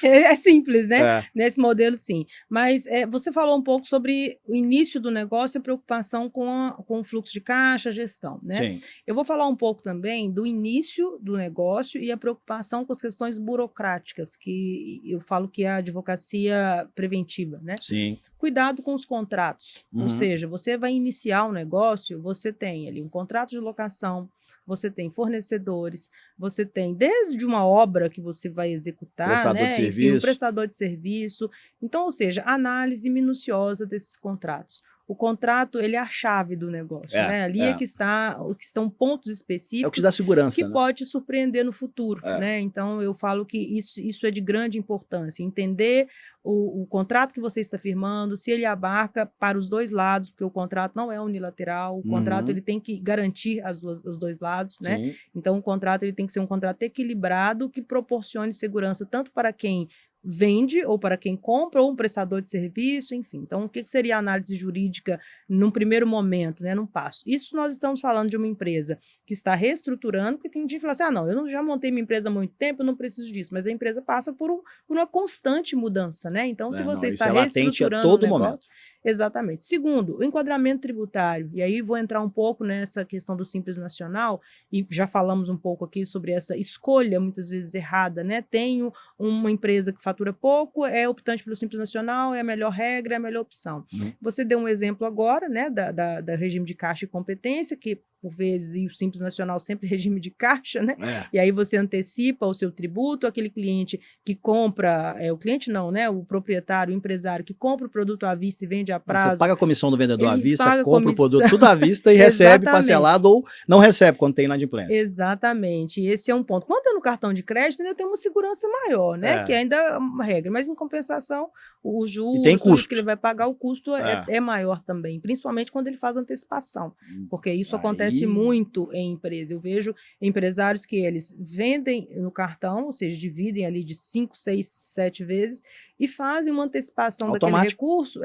É simples, né? É. Nesse modelo, sim. Mas você falou um pouco sobre o início do negócio e a preocupação com o fluxo de caixa, a gestão, né? Sim. Eu vou falar um pouco também do início do negócio e a preocupação com as questões burocráticas, que eu falo que é a advocacia preventiva, né? Sim. Cuidado com os contratos. Uhum. Ou seja, você vai iniciar um negócio, você tem ali um contrato de locação, você tem fornecedores, você tem desde uma obra que você vai executar, Prestador né? de Enfim, um serviço. prestador de serviço. Então, ou seja, análise minuciosa desses contratos. O contrato, ele é a chave do negócio, né? Ali é que estão pontos É o específicos que te dá segurança, que né? pode te surpreender no futuro, É. né? Então, eu falo que isso é de grande importância, entender o contrato que você está firmando, se ele abarca para os dois lados, porque o contrato não é unilateral, o contrato ele tem que garantir os dois lados, né? Sim. Então, o contrato ele tem que ser um contrato equilibrado que proporcione segurança tanto para quem vende ou para quem compra ou um prestador de serviço, enfim. Então, o que seria a análise jurídica num primeiro momento, né, num passo? Isso nós estamos falando de uma empresa que está reestruturando, porque tem gente que fala assim, não, eu já montei minha empresa há muito tempo, eu não preciso disso, mas a empresa passa por uma constante mudança, né? Então, se você está reestruturando o negócio... Exatamente. Segundo, o enquadramento tributário, e aí vou entrar um pouco nessa questão do Simples Nacional, e já falamos um pouco aqui sobre essa escolha, muitas vezes errada, né? Tenho uma empresa que fatura pouco, é optante pelo Simples Nacional, é a melhor regra, é a melhor opção. Você deu um exemplo agora, né, da regime de caixa e competência, que por vezes, e o Simples Nacional sempre regime de caixa, né? E aí você antecipa o seu tributo, aquele cliente que compra, o cliente não, né? O proprietário, o empresário que compra o produto à vista e vende a prazo. Você paga a comissão do vendedor à vista, compra comissão. o produto tudo à vista e recebe parcelado ou não recebe quando tem inadimplência. Exatamente, esse é um ponto. Quando é no cartão de crédito, ainda tem uma segurança maior, né? Que ainda é uma regra, mas em compensação, o juros, tudo isso que ele vai pagar, o custo é maior também, principalmente quando ele faz antecipação, porque isso acontece muito em empresa. Eu vejo empresários que eles vendem no cartão, ou seja, dividem ali de 5, 6, 7 vezes e fazem uma antecipação daquele recurso,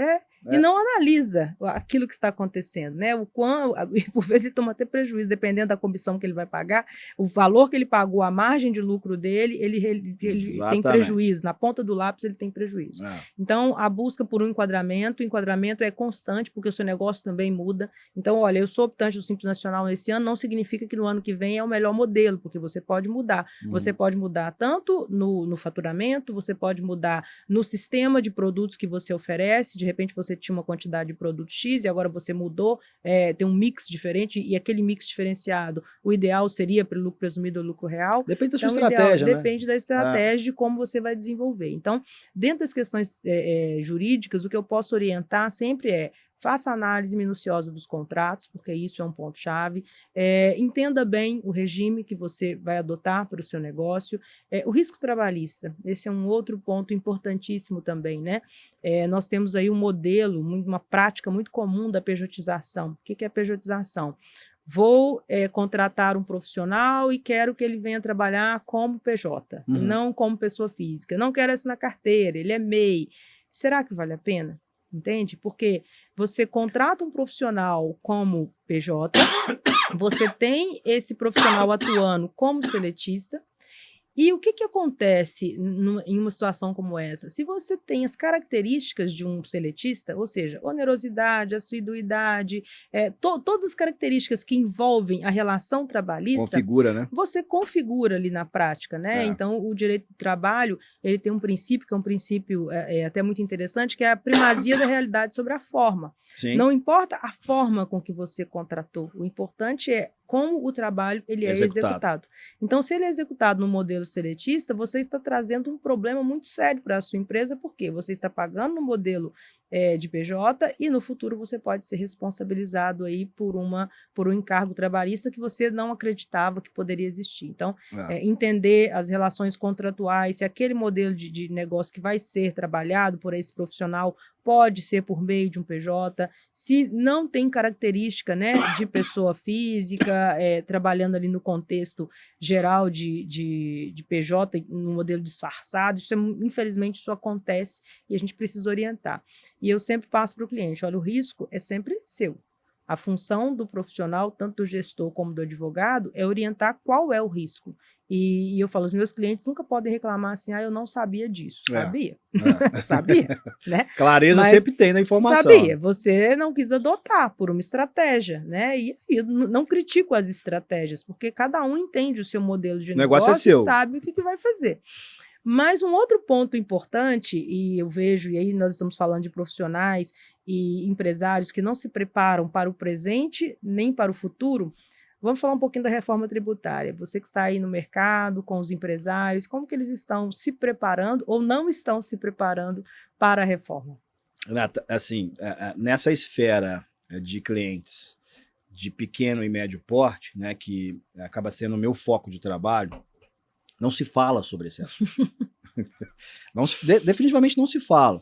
e não analisa aquilo que está acontecendo, né? Por vezes ele toma até prejuízo, dependendo da comissão que ele vai pagar, o valor que ele pagou, a margem de lucro dele, ele tem prejuízo, na ponta do lápis ele tem prejuízo. Então, a busca por um enquadramento, o enquadramento é constante, porque o seu negócio também muda. Então, olha, eu sou optante do Simples Nacional esse ano, não significa que no ano que vem é o melhor modelo, porque você pode mudar. Você pode mudar tanto no faturamento, você pode mudar no sistema de produtos que você oferece, de repente você tinha uma quantidade de produto X e agora você mudou, tem um mix diferente, e aquele mix diferenciado, o ideal seria para o lucro presumido ou lucro real. Depende da sua estratégia, né? Depende da estratégia de como você vai desenvolver. Então, dentro das questões jurídicas, o que eu posso orientar sempre faça análise minuciosa dos contratos, porque isso é um ponto-chave. Entenda bem o regime que você vai adotar para o seu negócio. O risco trabalhista, esse é um outro ponto importantíssimo também, né? Nós temos aí um modelo, uma prática muito comum da pejotização. O que é a pejotização? Vou contratar um profissional e quero que ele venha trabalhar como PJ, não como pessoa física. Não quero assinar carteira, ele é MEI. Será que vale a pena? Entende? Porque você contrata um profissional como PJ, você tem esse profissional atuando como seletista, e o que acontece em uma situação como essa? Se você tem as características de um seletista, ou seja, onerosidade, assiduidade, todas as características que envolvem a relação trabalhista, né? Você configura ali na prática, né? Então, o direito do trabalho, ele tem um princípio, que é um princípio até muito interessante, que é a primazia da realidade sobre a forma. Sim. Não importa a forma com que você contratou, o importante é como o trabalho ele é executado. Então, se ele é executado no modelo seletista, você está trazendo um problema muito sério para a sua empresa, porque você está pagando no modelo de PJ e no futuro você pode ser responsabilizado aí por um encargo trabalhista que você não acreditava que poderia existir. Então, entender as relações contratuais, se aquele modelo de negócio que vai ser trabalhado por esse profissional pode ser por meio de um PJ, se não tem característica, né, de pessoa física, trabalhando ali no contexto geral de PJ, no modelo disfarçado, infelizmente isso acontece e a gente precisa orientar. E eu sempre passo para o cliente, olha, o risco é sempre seu. A função do profissional, tanto do gestor como do advogado, é orientar qual é o risco. E eu falo, os meus clientes nunca podem reclamar assim, eu não sabia disso. Sabia. Sabia, né? Clareza Mas sempre tem na informação. Sabia, você não quis adotar por uma estratégia, né? E eu não critico as estratégias, porque cada um entende o seu modelo de negócio é seu. E sabe o que vai fazer. Mas um outro ponto importante, e eu vejo, e aí nós estamos falando de profissionais e empresários que não se preparam para o presente nem para o futuro. Vamos falar um pouquinho da reforma tributária. Você que está aí no mercado, com os empresários, como que eles estão se preparando ou não estão se preparando para a reforma? Renata, assim, nessa esfera de clientes de pequeno e médio porte, né, que acaba sendo o meu foco de trabalho, não se fala sobre esse assunto. Definitivamente não se fala.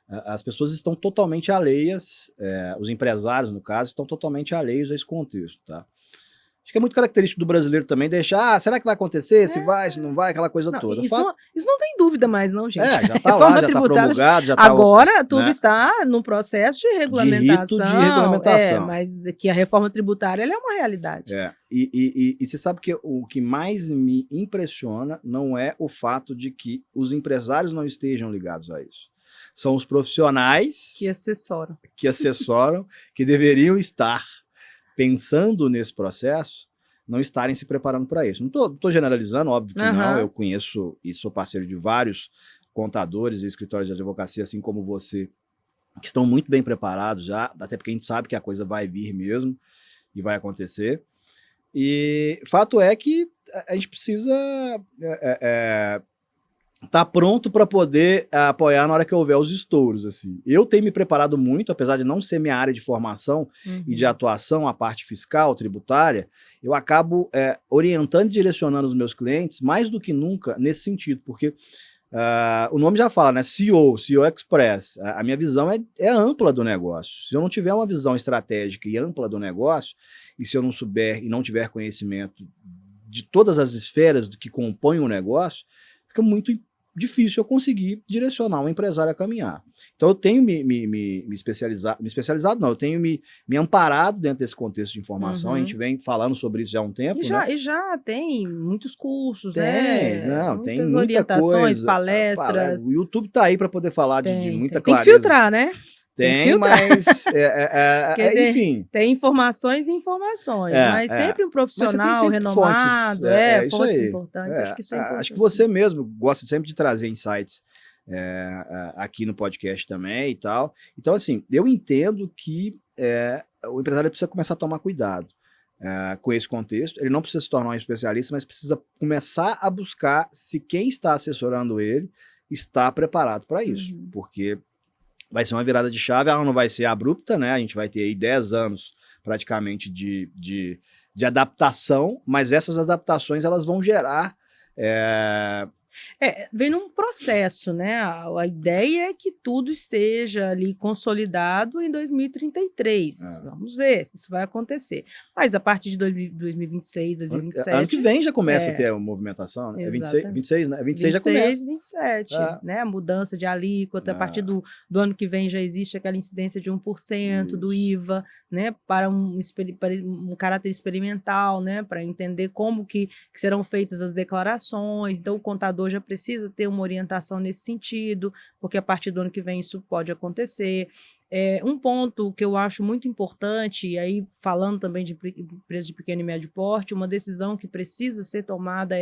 As pessoas estão totalmente alheias, os empresários, no caso, estão totalmente alheios a esse contexto, tá? Acho que é muito característico do brasileiro também deixar, será que vai acontecer? Se vai, se não vai, aquela coisa toda. Isso não tem dúvida mais, não, gente. Já está lá, já está promulgado, já está... Agora, tudo está no processo de regulamentação. De regulamentação. Mas que a reforma tributária ela é uma realidade. E você sabe que o que mais me impressiona não é o fato de que os empresários não estejam ligados a isso. São os profissionais que assessoram, que deveriam estar pensando nesse processo, não estarem se preparando para isso. Não estou generalizando, óbvio que não, eu conheço e sou parceiro de vários contadores e escritórios de advocacia, assim como você, que estão muito bem preparados já, até porque a gente sabe que a coisa vai vir mesmo e vai acontecer. E fato é que a gente precisa tá pronto para poder apoiar na hora que houver os estouros, assim. Eu tenho me preparado muito, apesar de não ser minha área de formação e de atuação, a parte fiscal, tributária, eu acabo orientando e direcionando os meus clientes mais do que nunca nesse sentido, porque o nome já fala, né? CEO Express. A minha visão é ampla do negócio. Se eu não tiver uma visão estratégica e ampla do negócio, e se eu não souber e não tiver conhecimento de todas as esferas do que compõem o negócio, fica muito difícil eu conseguir direcionar um empresário a caminhar. Então eu tenho me especializado não, eu tenho me amparado dentro desse contexto de informação, a gente vem falando sobre isso já há um tempo, E já tem muitos cursos, tem muita orientações, coisa, palestras. O YouTube tá aí para poder falar de muita clareza. Tem que filtrar, né? Tem, mas enfim. Tem informações e informações, mas sempre um profissional renomado, fontes importantes. Acho que isso é importante. Acho que você mesmo gosta sempre de trazer insights aqui no podcast também e tal. Então, assim, eu entendo que o empresário precisa começar a tomar cuidado com esse contexto. Ele não precisa se tornar um especialista, mas precisa começar a buscar se quem está assessorando ele está preparado para isso, porque vai ser uma virada de chave, ela não vai ser abrupta, né? A gente vai ter aí 10 anos praticamente de adaptação, mas essas adaptações elas vão gerar... vem num processo, né? A ideia é que tudo esteja ali consolidado em 2033. Vamos ver se isso vai acontecer. Mas a partir de 2026, 2027... Ano que vem já começa a ter uma movimentação, né? 26, né? 26 já começa. 27, né? A mudança de alíquota, a partir do ano que vem já existe aquela incidência de 1% do IVA, né? Para um caráter experimental, né? Para entender como que serão feitas as declarações. Então, o contador já precisa ter uma orientação nesse sentido, porque a partir do ano que vem isso pode acontecer. Um ponto que eu acho muito importante, e aí falando também de empresas de pequeno e médio porte, uma decisão que precisa ser tomada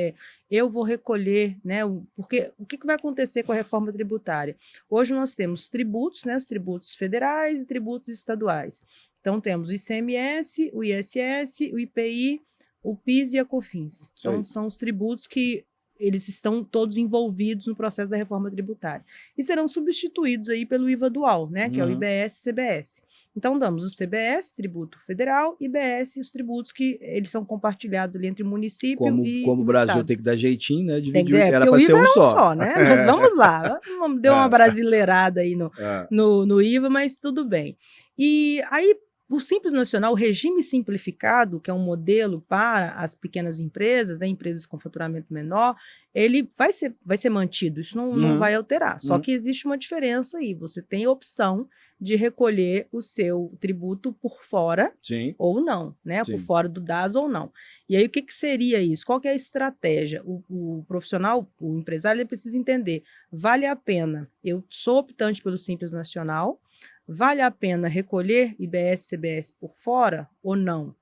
eu vou recolher, né, porque o que vai acontecer com a reforma tributária? Hoje nós temos tributos, né, os tributos federais e tributos estaduais. Então temos o ICMS, o ISS, o IPI, o PIS e a COFINS. Então são os tributos que eles estão todos envolvidos no processo da reforma tributária. E serão substituídos aí pelo IVA dual, né, que é o IBS e CBS. Então, damos o CBS, tributo federal, IBS, os tributos que eles são compartilhados ali entre o município e como o Brasil estado. Tem que dar jeitinho, né, dividir, era para ser um só. Né? Mas vamos lá, deu uma brasileirada aí no IVA, mas tudo bem. E aí, O Simples Nacional, o regime simplificado, que é um modelo para as pequenas empresas, né, empresas com faturamento menor, ele vai ser mantido, isso não vai alterar. Só que existe uma diferença aí, você tem a opção de recolher o seu tributo por fora ou não, né? Por fora do DAS ou não. E aí, o que seria isso? Qual que é a estratégia? O profissional, o empresário, ele precisa entender, vale a pena, eu sou optante pelo Simples Nacional, vale a pena recolher IBS, CBS por fora ou não?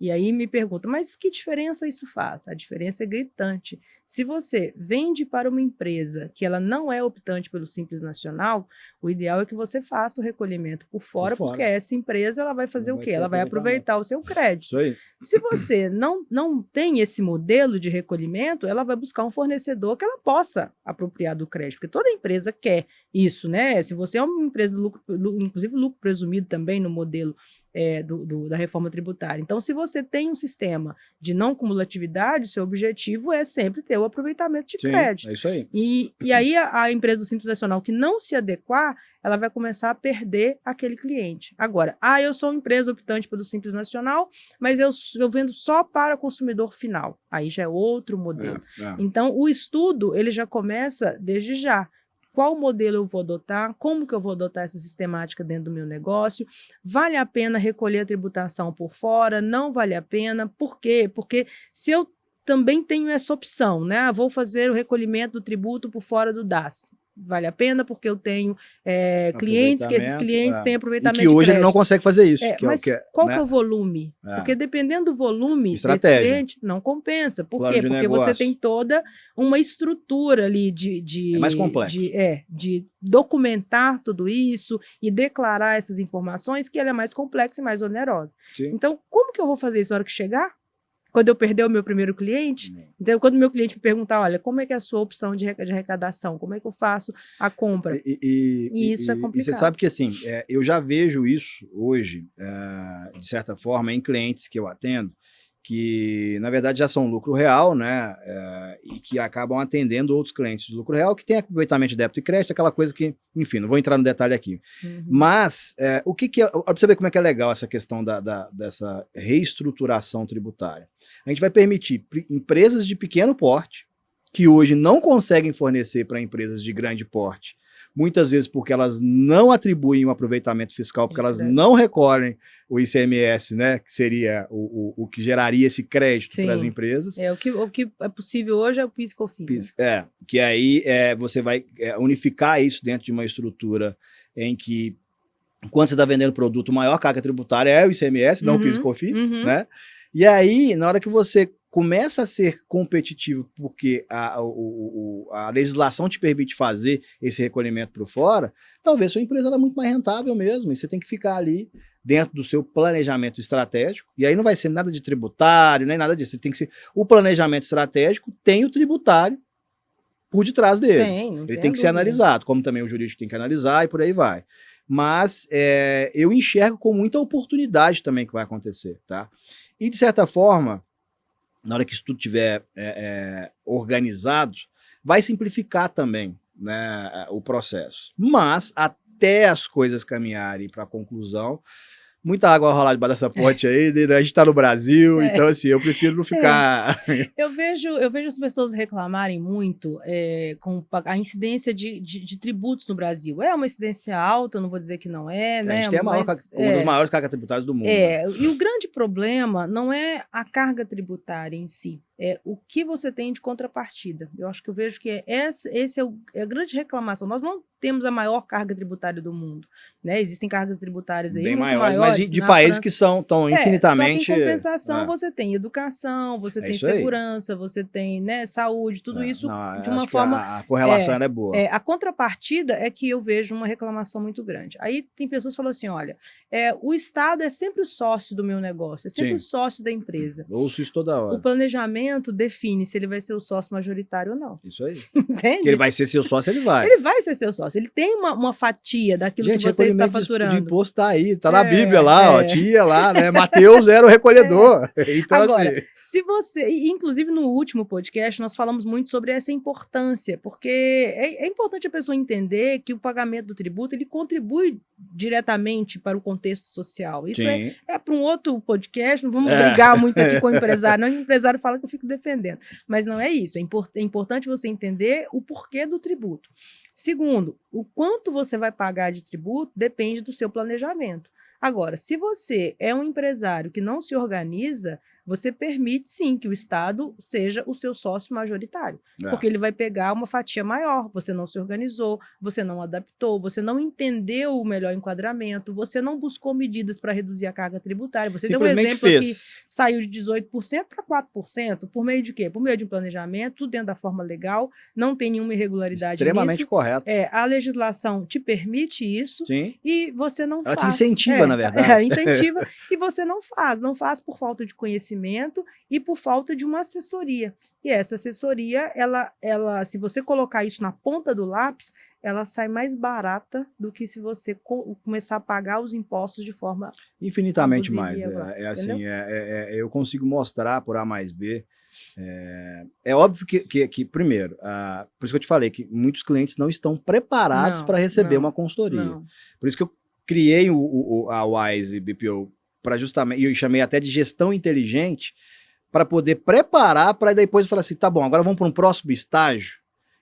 E aí me pergunta, mas que diferença isso faz? A diferença é gritante. Se você vende para uma empresa que ela não é optante pelo Simples Nacional, o ideal é que você faça o recolhimento por fora, porque essa empresa ela vai fazer o quê? Ela vai aproveitar o seu crédito. Isso aí. Se você não tem esse modelo de recolhimento, ela vai buscar um fornecedor que ela possa apropriar do crédito, porque toda empresa quer isso, né? Se você é uma empresa de lucro, inclusive lucro presumido também no modelo da reforma tributária. Então, se você tem um sistema de não cumulatividade, o seu objetivo é sempre ter o aproveitamento de crédito. É isso aí. E aí a empresa do Simples Nacional que não se adequar, ela vai começar a perder aquele cliente. Agora, eu sou uma empresa optante pelo Simples Nacional, mas eu vendo só para consumidor final. Aí já é outro modelo. Então, o estudo, ele já começa desde já. Qual modelo eu vou adotar? Como que eu vou adotar essa sistemática dentro do meu negócio? Vale a pena recolher a tributação por fora? Não vale a pena? Por quê? Porque se eu também tenho essa opção, né? Vou fazer o recolhimento do tributo por fora do DAS. Vale a pena porque eu tenho clientes, que esses clientes têm aproveitamento de crédito. E que hoje ele não consegue fazer isso. Mas qual que é o volume? Porque dependendo do volume desse cliente, não compensa. Por quê? Porque você tem toda uma estrutura ali é mais complexo. de documentar tudo isso e declarar essas informações, que ela é mais complexa e mais onerosa. Então, como que eu vou fazer isso na hora que chegar? Quando eu perder o meu primeiro cliente, então, quando o meu cliente me perguntar, olha, como é que é a sua opção de arrecadação? Como é que eu faço a compra? E isso é complicado. E você sabe que, assim, eu já vejo isso hoje, de certa forma, em clientes que eu atendo, que, na verdade, já são lucro real, né? E que acabam atendendo outros clientes de lucro real, que tem aproveitamento de débito e crédito, aquela coisa que, enfim, não vou entrar no detalhe aqui. Mas, o que é... Para você ver como é que é legal essa questão dessa reestruturação tributária. A gente vai permitir empresas de pequeno porte, que hoje não conseguem fornecer para empresas de grande porte, muitas vezes porque elas não atribuem um aproveitamento fiscal, porque elas não recolhem o ICMS, né, que seria o que geraria esse crédito para as empresas. O que é possível hoje é o PIS e COFINS. Que aí você vai unificar isso dentro de uma estrutura em que, quando você está vendendo produto, maior carga tributária é o ICMS, não o PIS e COFINS, né? E aí, na hora que você começa a ser competitivo, porque a legislação te permite fazer esse recolhimento por fora, talvez sua empresa era muito mais rentável mesmo, e você tem que ficar ali dentro do seu planejamento estratégico, e aí não vai ser nada de tributário, nem nada disso, tem que ser, o planejamento estratégico tem o tributário por detrás dele, ele tem que ser analisado, como também o jurídico tem que analisar, e por aí vai. Mas eu enxergo com muita oportunidade também que vai acontecer, tá? E, de certa forma, na hora que isso tudo estiver organizado, vai simplificar também, né, o processo. Mas, até as coisas caminharem para a conclusão, muita água vai rolar debaixo dessa ponte aí, a gente está no Brasil, então assim, eu prefiro não ficar... Eu vejo as pessoas reclamarem muito com a incidência de tributos no Brasil. É uma incidência alta, eu não vou dizer que não é, né? A gente tem uma das maiores cargas tributárias do mundo. E o grande problema não é a carga tributária em si, é o que você tem de contrapartida. Eu acho que eu vejo que esse é a grande reclamação. Nós não temos a maior carga tributária do mundo, né? Existem cargas tributárias aí bem muito maiores, mas de países que são tão infinitamente... Só que em compensação você tem educação, você tem segurança, você tem, né, saúde, tudo isso de uma forma... A correlação é boa. A contrapartida é que eu vejo uma reclamação muito grande. Aí tem pessoas que falam assim, olha, o Estado é sempre o sócio do meu negócio, é sempre o sócio da empresa. Ouço isso toda hora. O planejamento planejamento define se ele vai ser o sócio majoritário ou não. Isso aí. Entende? Que ele vai ser seu sócio, ele vai. Ele vai ser seu sócio. Ele tem uma fatia daquilo que você está faturando. De imposto tá aí, tá na Bíblia lá, ó, tinha lá, né? Mateus era o recolhedor. Então, agora, assim... se você, inclusive no último podcast, nós falamos muito sobre essa importância, porque é importante a pessoa entender que o pagamento do tributo, ele contribui diretamente para o contexto social. Isso é para um outro podcast, não vamos brigar muito aqui com o empresário, não, o empresário fala que eu fico defendendo, mas não é isso, é importante você entender o porquê do tributo. Segundo, o quanto você vai pagar de tributo depende do seu planejamento. Agora, se você é um empresário que não se organiza, você permite sim que o Estado seja o seu sócio majoritário, porque ele vai pegar uma fatia maior. Você não se organizou, você não adaptou, você não entendeu o melhor enquadramento, você não buscou medidas para reduzir a carga tributária. Você deu um exemplo que saiu de 18% para 4%, por meio de quê? Por meio de um planejamento, tudo dentro da forma legal, não tem nenhuma irregularidade extremamente nisso. Correto. A legislação te permite isso, sim. E você não faz. Ela te incentiva, na verdade. Ela incentiva e você não faz por falta de conhecimento e por falta de uma assessoria. E essa assessoria, ela, se você colocar isso na ponta do lápis, ela sai mais barata do que se você começar a pagar os impostos de forma infinitamente mais. Eu consigo mostrar por A mais B. É óbvio que primeiro, por isso que eu te falei que muitos clientes não estão preparados para receber uma consultoria. Não. Por isso que eu criei a Wise BPO para justamente, e eu chamei até de gestão inteligente, para poder preparar, para depois falar assim, tá bom, agora vamos para um próximo estágio,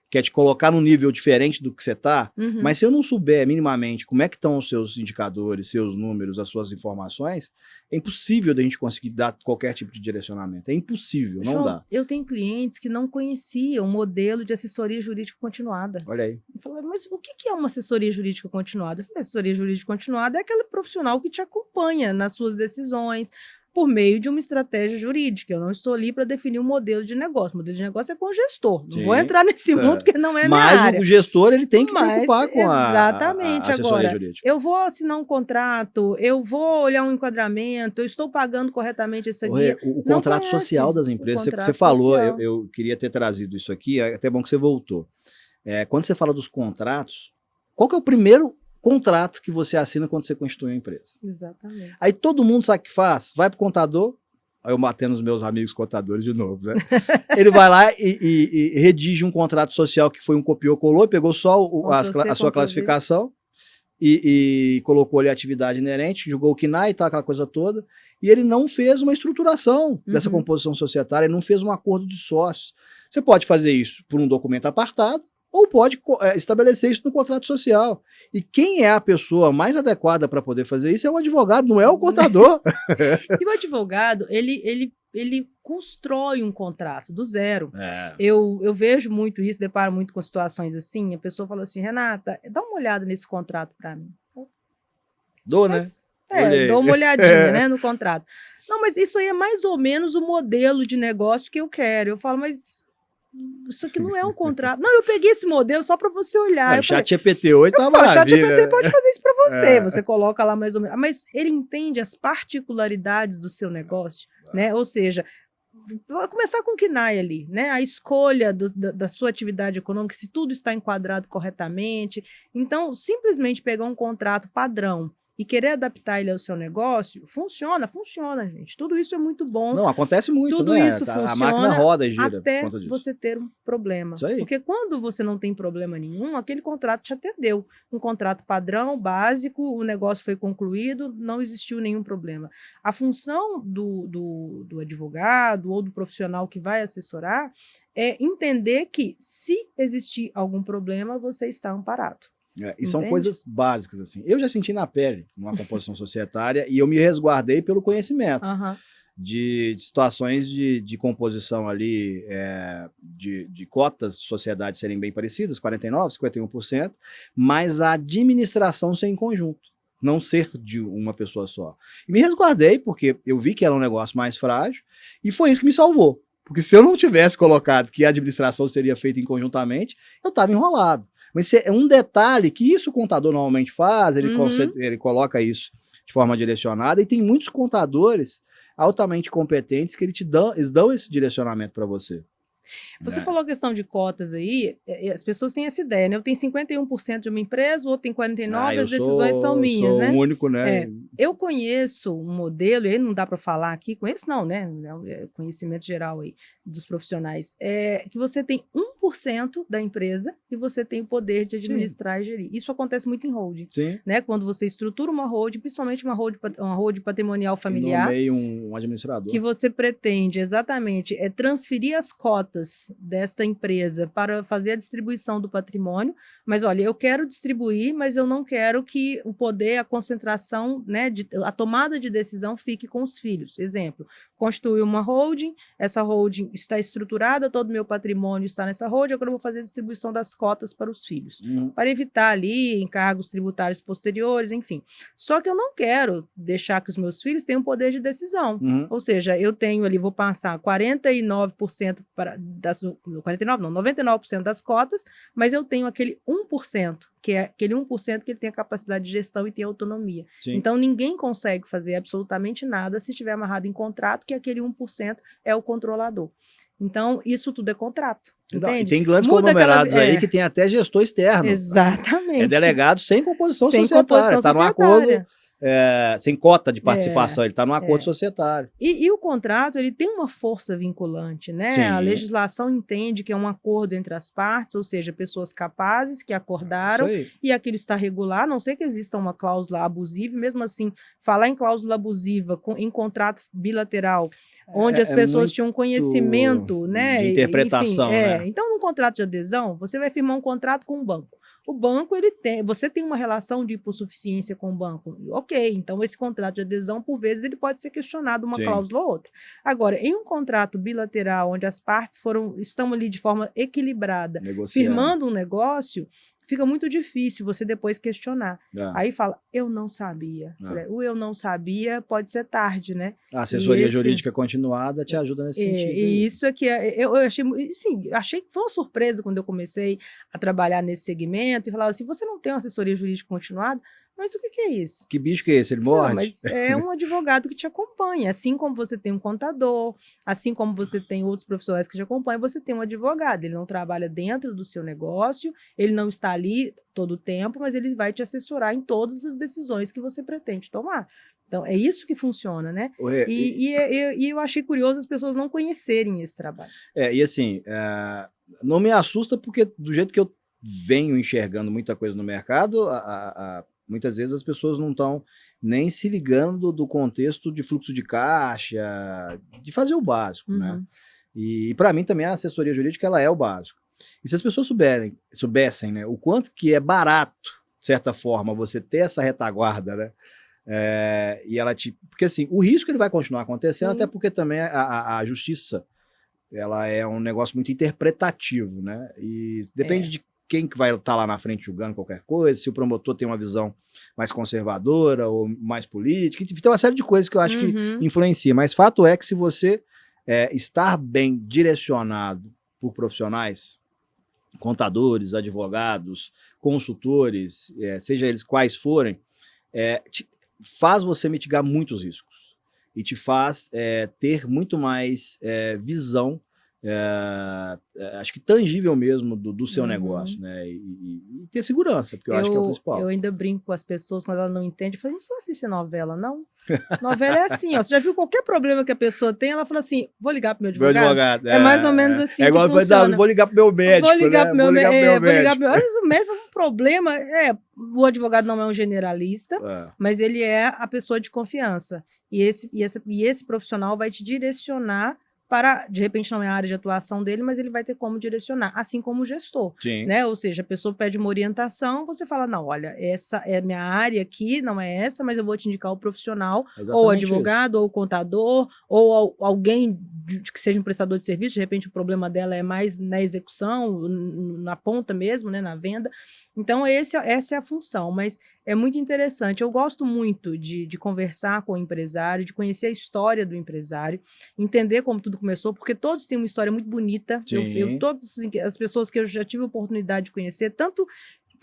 que é te colocar num nível diferente do que você está, mas se eu não souber minimamente como é que estão os seus indicadores, seus números, as suas informações, é impossível da gente conseguir dar qualquer tipo de direcionamento. É impossível, não dá. Eu tenho clientes que não conheciam o modelo de assessoria jurídica continuada. Olha aí. Eu falei, mas o que é uma assessoria jurídica continuada? Eu falei, assessoria jurídica continuada é aquele profissional que te acompanha nas suas decisões, por meio de uma estratégia jurídica. Eu não estou ali para definir um modelo de negócio. O modelo de negócio é com o gestor. Não vou entrar nesse mundo, porque não é minha área. Mas o gestor, ele tem que preocupar com exatamente. a assessoria agora, jurídica. Eu vou assinar um contrato, eu vou olhar um enquadramento, eu estou pagando corretamente essa guia. O contrato social das empresas, você falou, eu queria ter trazido isso aqui, é até bom que você voltou. Quando você fala dos contratos, qual que é o primeiro contrato que você assina quando você constitui uma empresa? Exatamente. Aí todo mundo sabe o que faz? Vai pro contador, aí eu matando os meus amigos contadores de novo, né? Ele vai lá e redige um contrato social que foi um copiou, colou, pegou só a sua classificação e colocou ali a atividade inerente, julgou o KNAI e tal, aquela coisa toda, e ele não fez uma estruturação dessa composição societária, ele não fez um acordo de sócios. Você pode fazer isso por um documento apartado, ou pode estabelecer isso no contrato social. E quem é a pessoa mais adequada para poder fazer isso é o advogado, não é o contador. E o advogado, ele constrói um contrato do zero. Eu vejo muito isso, deparo muito com situações assim, a pessoa fala assim, Renata, dá uma olhada nesse contrato para mim. Dou uma olhadinha, né, no contrato. Não, mas isso aí é mais ou menos o modelo de negócio que eu quero. Eu falo, mas isso aqui não é um contrato. Não, eu peguei esse modelo só para você olhar. O ChatGPT 8 tá maravilha. O ChatGPT pode fazer isso para você. Você coloca lá mais ou menos. Mas ele entende as particularidades do seu negócio, né? Ou seja, vou começar com o KNAI ali, né? A escolha da sua atividade econômica, se tudo está enquadrado corretamente. Então, simplesmente pegar um contrato padrão e querer adaptar ele ao seu negócio, funciona, gente. Tudo isso é muito bom. Não, acontece muito, tudo né? Isso funciona a máquina roda e gira até por conta disso. você ter um problema. Isso aí. Porque quando você não tem problema nenhum, aquele contrato te atendeu. Um contrato padrão, básico, o negócio foi concluído, não existiu nenhum problema. A função do advogado ou do profissional que vai assessorar é entender que, se existir algum problema, você está amparado. E são coisas básicas, assim. Eu já senti na pele uma composição societária e eu me resguardei pelo conhecimento de situações de composição ali, de cotas de sociedade serem bem parecidas, 49%, 51%, mas a administração ser em conjunto, não ser de uma pessoa só. E me resguardei porque eu vi que era um negócio mais frágil e foi isso que me salvou. Porque se eu não tivesse colocado que a administração seria feita conjuntamente, eu estava enrolado. Mas é um detalhe que isso o contador normalmente faz, ele coloca isso de forma direcionada, e tem muitos contadores altamente competentes que eles dão esse direcionamento para você. Você falou a questão de cotas aí, as pessoas têm essa ideia, né? Eu tenho 51% de uma empresa, o outro tem 49%, as decisões são minhas, né? Sou o único, né? Eu conheço um modelo, e aí não dá para falar aqui, conheço não, né? É conhecimento geral aí dos profissionais, que você tem 1% da empresa e você tem o poder de administrar e gerir. Isso acontece muito em holding, né? Quando você estrutura uma holding, principalmente uma holding patrimonial familiar, e nomeia um administrador. Que você pretende exatamente transferir as cotas desta empresa para fazer a distribuição do patrimônio, mas olha, eu quero distribuir, mas eu não quero que o poder, a concentração, né, a tomada de decisão fique com os filhos. Exemplo, constitui uma holding, essa holding está estruturada, todo o meu patrimônio está nessa holding, agora eu vou fazer a distribuição das cotas para os filhos, para evitar ali encargos tributários posteriores, enfim. Só que eu não quero deixar que os meus filhos tenham poder de decisão, ou seja, eu tenho ali, vou passar 49% das 99% das cotas, mas eu tenho aquele 1%, que é aquele 1% que ele tem a capacidade de gestão e tem autonomia. Então, ninguém consegue fazer absolutamente nada se estiver amarrado em contrato, que aquele 1% é o controlador. Então, isso tudo é contrato. Não, e tem grandes conglomerados aí que tem até gestor externo. Exatamente. É delegado sem composição societária. Está num acordo... sem cota de participação, ele está num acordo societário. E o contrato, ele tem uma força vinculante, né? Sim. A legislação entende que é um acordo entre as partes, ou seja, pessoas capazes que acordaram e aquilo está regular, a não ser que exista uma cláusula abusiva, mesmo assim, falar em cláusula abusiva em contrato bilateral, onde as pessoas tinham conhecimento, né? De interpretação, enfim, né? Então, num contrato de adesão, você vai firmar um contrato com o banco. O banco, você tem uma relação de hipossuficiência com o banco. Ok, então esse contrato de adesão, por vezes, ele pode ser questionado uma cláusula ou outra. Agora, em um contrato bilateral, onde as partes estão ali de forma equilibrada, firmando um negócio, fica muito difícil você depois questionar. Aí fala, eu não sabia. O eu não sabia pode ser tarde, né? A assessoria jurídica continuada te ajuda nesse sentido. E isso é que eu achei, sim, achei que foi uma surpresa quando eu comecei a trabalhar nesse segmento e falava assim, você não tem uma assessoria jurídica continuada? Mas o que é isso? Que bicho que é esse? Ele morde? Não, mas é um advogado que te acompanha. Assim como você tem um contador, assim como você tem outros profissionais que te acompanham, você tem um advogado. Ele não trabalha dentro do seu negócio, ele não está ali todo o tempo, mas ele vai te assessorar em todas as decisões que você pretende tomar. Então, é isso que funciona, né? E eu achei curioso as pessoas não conhecerem esse trabalho. E assim, não me assusta porque do jeito que eu venho enxergando muita coisa no mercado, muitas vezes as pessoas não estão nem se ligando do contexto de fluxo de caixa, de fazer o básico, né? E para mim também a assessoria jurídica ela é o básico. E se as pessoas soubessem, né, o quanto que é barato, de certa forma, você ter essa retaguarda, né? E ela porque assim, o risco ele vai continuar acontecendo, até porque também a justiça ela é um negócio muito interpretativo, né? E depende de quem que vai estar lá na frente julgando qualquer coisa, se o promotor tem uma visão mais conservadora ou mais política, enfim, tem uma série de coisas que eu acho que influencia, mas fato é que se você estar bem direcionado por profissionais, contadores, advogados, consultores, seja eles quais forem, faz você mitigar muitos riscos e te faz ter muito mais visão, acho que tangível mesmo do seu negócio, né? E ter segurança, porque eu acho que é o principal. Eu ainda brinco com as pessoas quando ela não entende, eu falo, a gente não assiste novela, não? Novela é assim, ó, você já viu qualquer problema que a pessoa tem, ela fala assim, vou ligar pro meu advogado. É mais ou menos assim que igual, funciona. Vou ligar pro meu médico, vou ligar pro meu médico. Às vezes o médico tem um problema, o advogado não é um generalista, mas ele é a pessoa de confiança. E esse profissional vai te direcionar para, de repente não é a área de atuação dele, mas ele vai ter como direcionar, assim como o gestor, né? Ou seja, a pessoa pede uma orientação, você fala, não, olha, essa é minha área aqui, não é essa, mas eu vou te indicar o profissional, ou o advogado, ou o contador, ou alguém que seja um prestador de serviço, de repente o problema dela é mais na execução, na ponta mesmo, né, na venda. Então, essa é a função, mas é muito interessante. Eu gosto muito de conversar com o empresário, de conhecer a história do empresário, entender como tudo começou, porque todos têm uma história muito bonita. Todas as pessoas que eu já tive a oportunidade de conhecer, tanto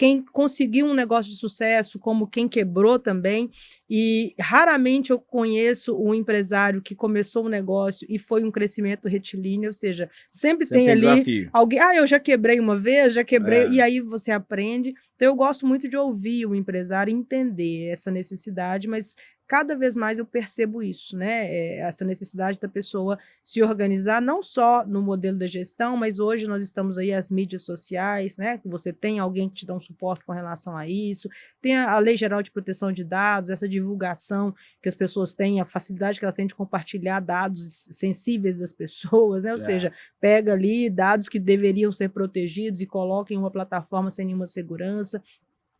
quem conseguiu um negócio de sucesso, como quem quebrou também, e raramente eu conheço um empresário que começou um negócio e foi um crescimento retilíneo, ou seja, sempre tem ali desafio. alguém, eu já quebrei uma vez, já quebrei, e aí você aprende. Então eu gosto muito de ouvir o empresário, entender essa necessidade, mas cada vez mais eu percebo isso, né? Essa necessidade da pessoa se organizar, não só no modelo da gestão, mas hoje nós estamos aí as mídias sociais, né? Que você tem alguém que te dá um suporte com relação a isso, tem a Lei Geral de Proteção de Dados, essa divulgação que as pessoas têm, a facilidade que elas têm de compartilhar dados sensíveis das pessoas, né? Ou seja, pega ali dados que deveriam ser protegidos e coloca em uma plataforma sem nenhuma segurança.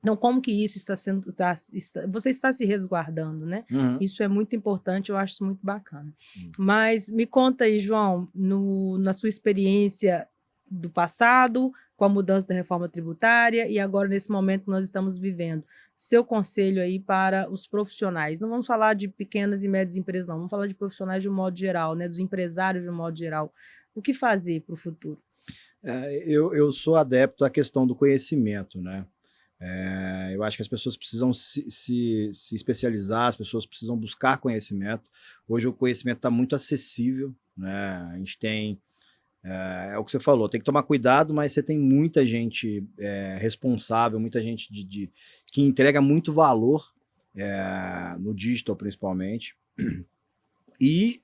Então, como que isso está sendo, você está se resguardando, né? Isso é muito importante, eu acho isso muito bacana. Mas me conta aí, João, na sua experiência do passado, com a mudança da reforma tributária e agora nesse momento que nós estamos vivendo, seu conselho aí para os profissionais. Não vamos falar de pequenas e médias empresas, não, vamos falar de profissionais de um modo geral, né? Dos empresários de um modo geral. O que fazer para o futuro? Eu sou adepto à questão do conhecimento, né? Eu acho que as pessoas precisam se especializar, as pessoas precisam buscar conhecimento. Hoje o conhecimento está muito acessível, né? A gente tem, é o que você falou, tem que tomar cuidado, mas você tem muita gente responsável, muita gente que entrega muito valor, no digital principalmente, e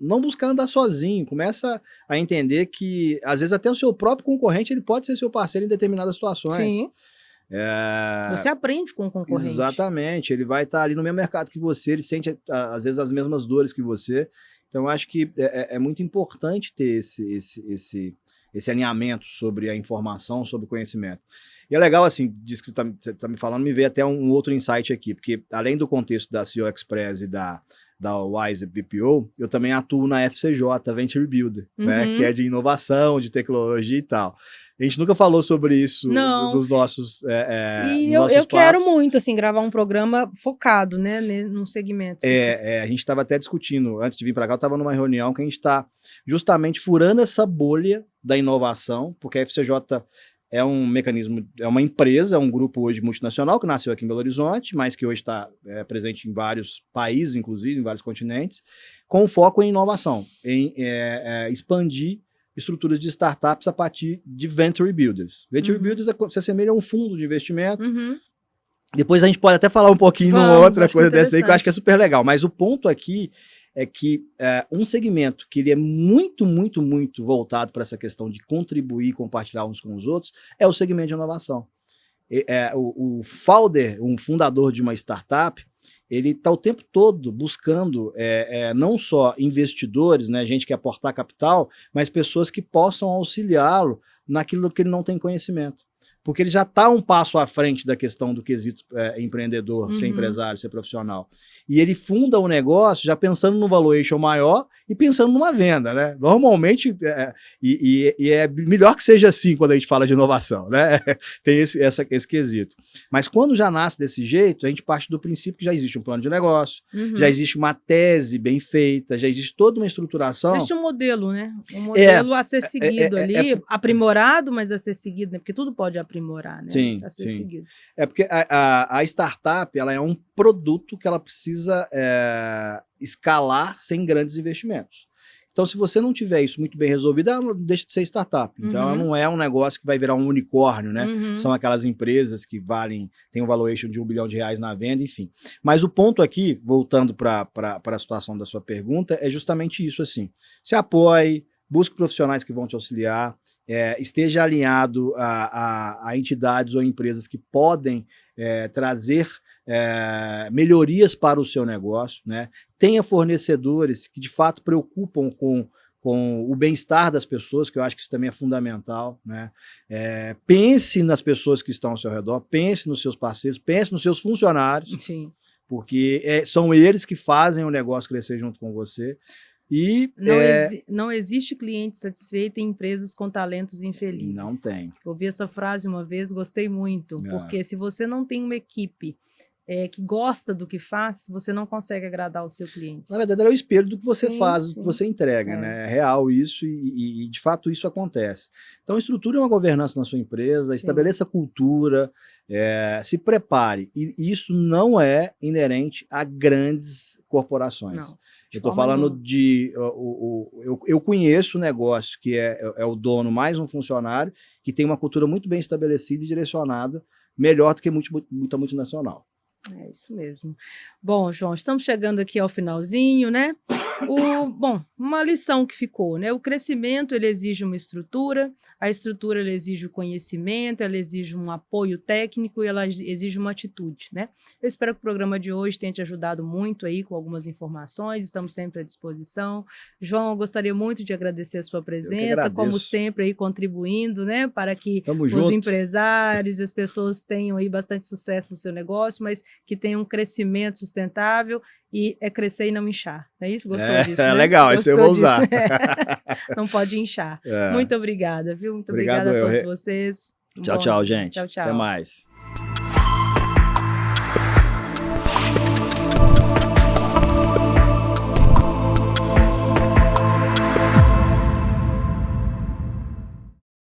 não buscar andar sozinho, começa a entender que, às vezes, até o seu próprio concorrente ele pode ser seu parceiro em determinadas situações. Sim. Você aprende com o concorrente. Exatamente, ele vai estar ali no mesmo mercado que você, ele sente, às vezes, as mesmas dores que você. Então, eu acho que é muito importante ter esse alinhamento sobre a informação, sobre o conhecimento. E é legal, assim, disso que você tá me falando, me veio até um outro insight aqui, porque além do contexto da CEO Express e da Wise BPO, eu também atuo na FCJ, Venture Builder, né, que é de inovação, de tecnologia e tal. A gente nunca falou sobre isso nos nossos E eu quero muito, assim, gravar um programa focado, né, num segmento. A gente estava até discutindo, antes de vir para cá, eu estava numa reunião que a gente está justamente furando essa bolha da inovação, porque a FCJ é um mecanismo, é uma empresa, é um grupo hoje multinacional que nasceu aqui em Belo Horizonte, mas que hoje está presente em vários países, inclusive, em vários continentes, com foco em inovação, em expandir estruturas de startups a partir de Venture Builders. Venture Builders se assemelha a um fundo de investimento. Depois a gente pode até falar um pouquinho numa outra coisa dessa aí, que eu acho que é super legal. Mas o ponto aqui é que um segmento que ele é muito, muito, muito voltado para essa questão de contribuir e compartilhar uns com os outros é o segmento de inovação. O founder, um fundador de uma startup, ele está o tempo todo buscando não só investidores, né, gente que aportar capital, mas pessoas que possam auxiliá-lo naquilo que ele não tem conhecimento. Porque ele já está um passo à frente da questão do quesito empreendedor, ser empresário, ser profissional. E ele funda o negócio já pensando no valuation maior e pensando numa venda, né? Normalmente, é melhor que seja assim quando a gente fala de inovação, né? Tem esse quesito. Mas quando já nasce desse jeito, a gente parte do princípio que já existe um plano de negócio, já existe uma tese bem feita, já existe toda uma estruturação. Existe um modelo, né? Um modelo a ser seguido ali, aprimorado, mas a ser seguido, né? Porque tudo pode aprimorar, né? Sim, a ser seguido. É porque a startup, ela é um produto que ela precisa escalar sem grandes investimentos. Então, se você não tiver isso muito bem resolvido, ela deixa de ser startup. Então, ela não é um negócio que vai virar um unicórnio, né? São aquelas empresas que tem um valuation de R$1 bilhão na venda, enfim. Mas o ponto aqui, voltando para a situação da sua pergunta, é justamente isso, assim. Se apoie, busque profissionais que vão te auxiliar, esteja alinhado a entidades ou empresas que podem trazer melhorias para o seu negócio, né? Tenha fornecedores que de fato preocupam com o bem-estar das pessoas, que eu acho que isso também é fundamental, né? Pense nas pessoas que estão ao seu redor, pense nos seus parceiros, pense nos seus funcionários, Sim. Porque são eles que fazem o negócio crescer junto com você. E não existe cliente satisfeito em empresas com talentos infelizes. Não tem. Ouvi essa frase uma vez, gostei muito, porque se você não tem uma equipe que gosta do que faz, você não consegue agradar o seu cliente. Na verdade, ela é o espelho do que você Sim, faz, sim. do que você entrega, É. né? É real isso e, de fato, isso acontece. Então, estruture uma governança na sua empresa, estabeleça cultura, se prepare. E isso não é inerente a grandes corporações. Não. Eu estou falando de... Eu conheço negócios que é o dono mais um funcionário, que tem uma cultura muito bem estabelecida e direcionada, melhor do que muita multinacional. É isso mesmo. Bom, João, estamos chegando aqui ao finalzinho, né? Bom, uma lição que ficou, né? O crescimento, ele exige uma estrutura, a estrutura, ela exige o conhecimento, ela exige um apoio técnico e ela exige uma atitude, né? Eu espero que o programa de hoje tenha te ajudado muito aí com algumas informações, estamos sempre à disposição. João, eu gostaria muito de agradecer a sua presença, como sempre aí contribuindo, né? Para que os empresários, as pessoas tenham aí bastante sucesso no seu negócio, mas que tenham um crescimento sustentável e crescer e não inchar. Não é isso? Gostou disso, né? Legal, isso eu vou usar. Não pode inchar. Muito obrigada, viu? Muito obrigada a todos vocês. Tchau, tchau, gente. Tchau, tchau. Até mais.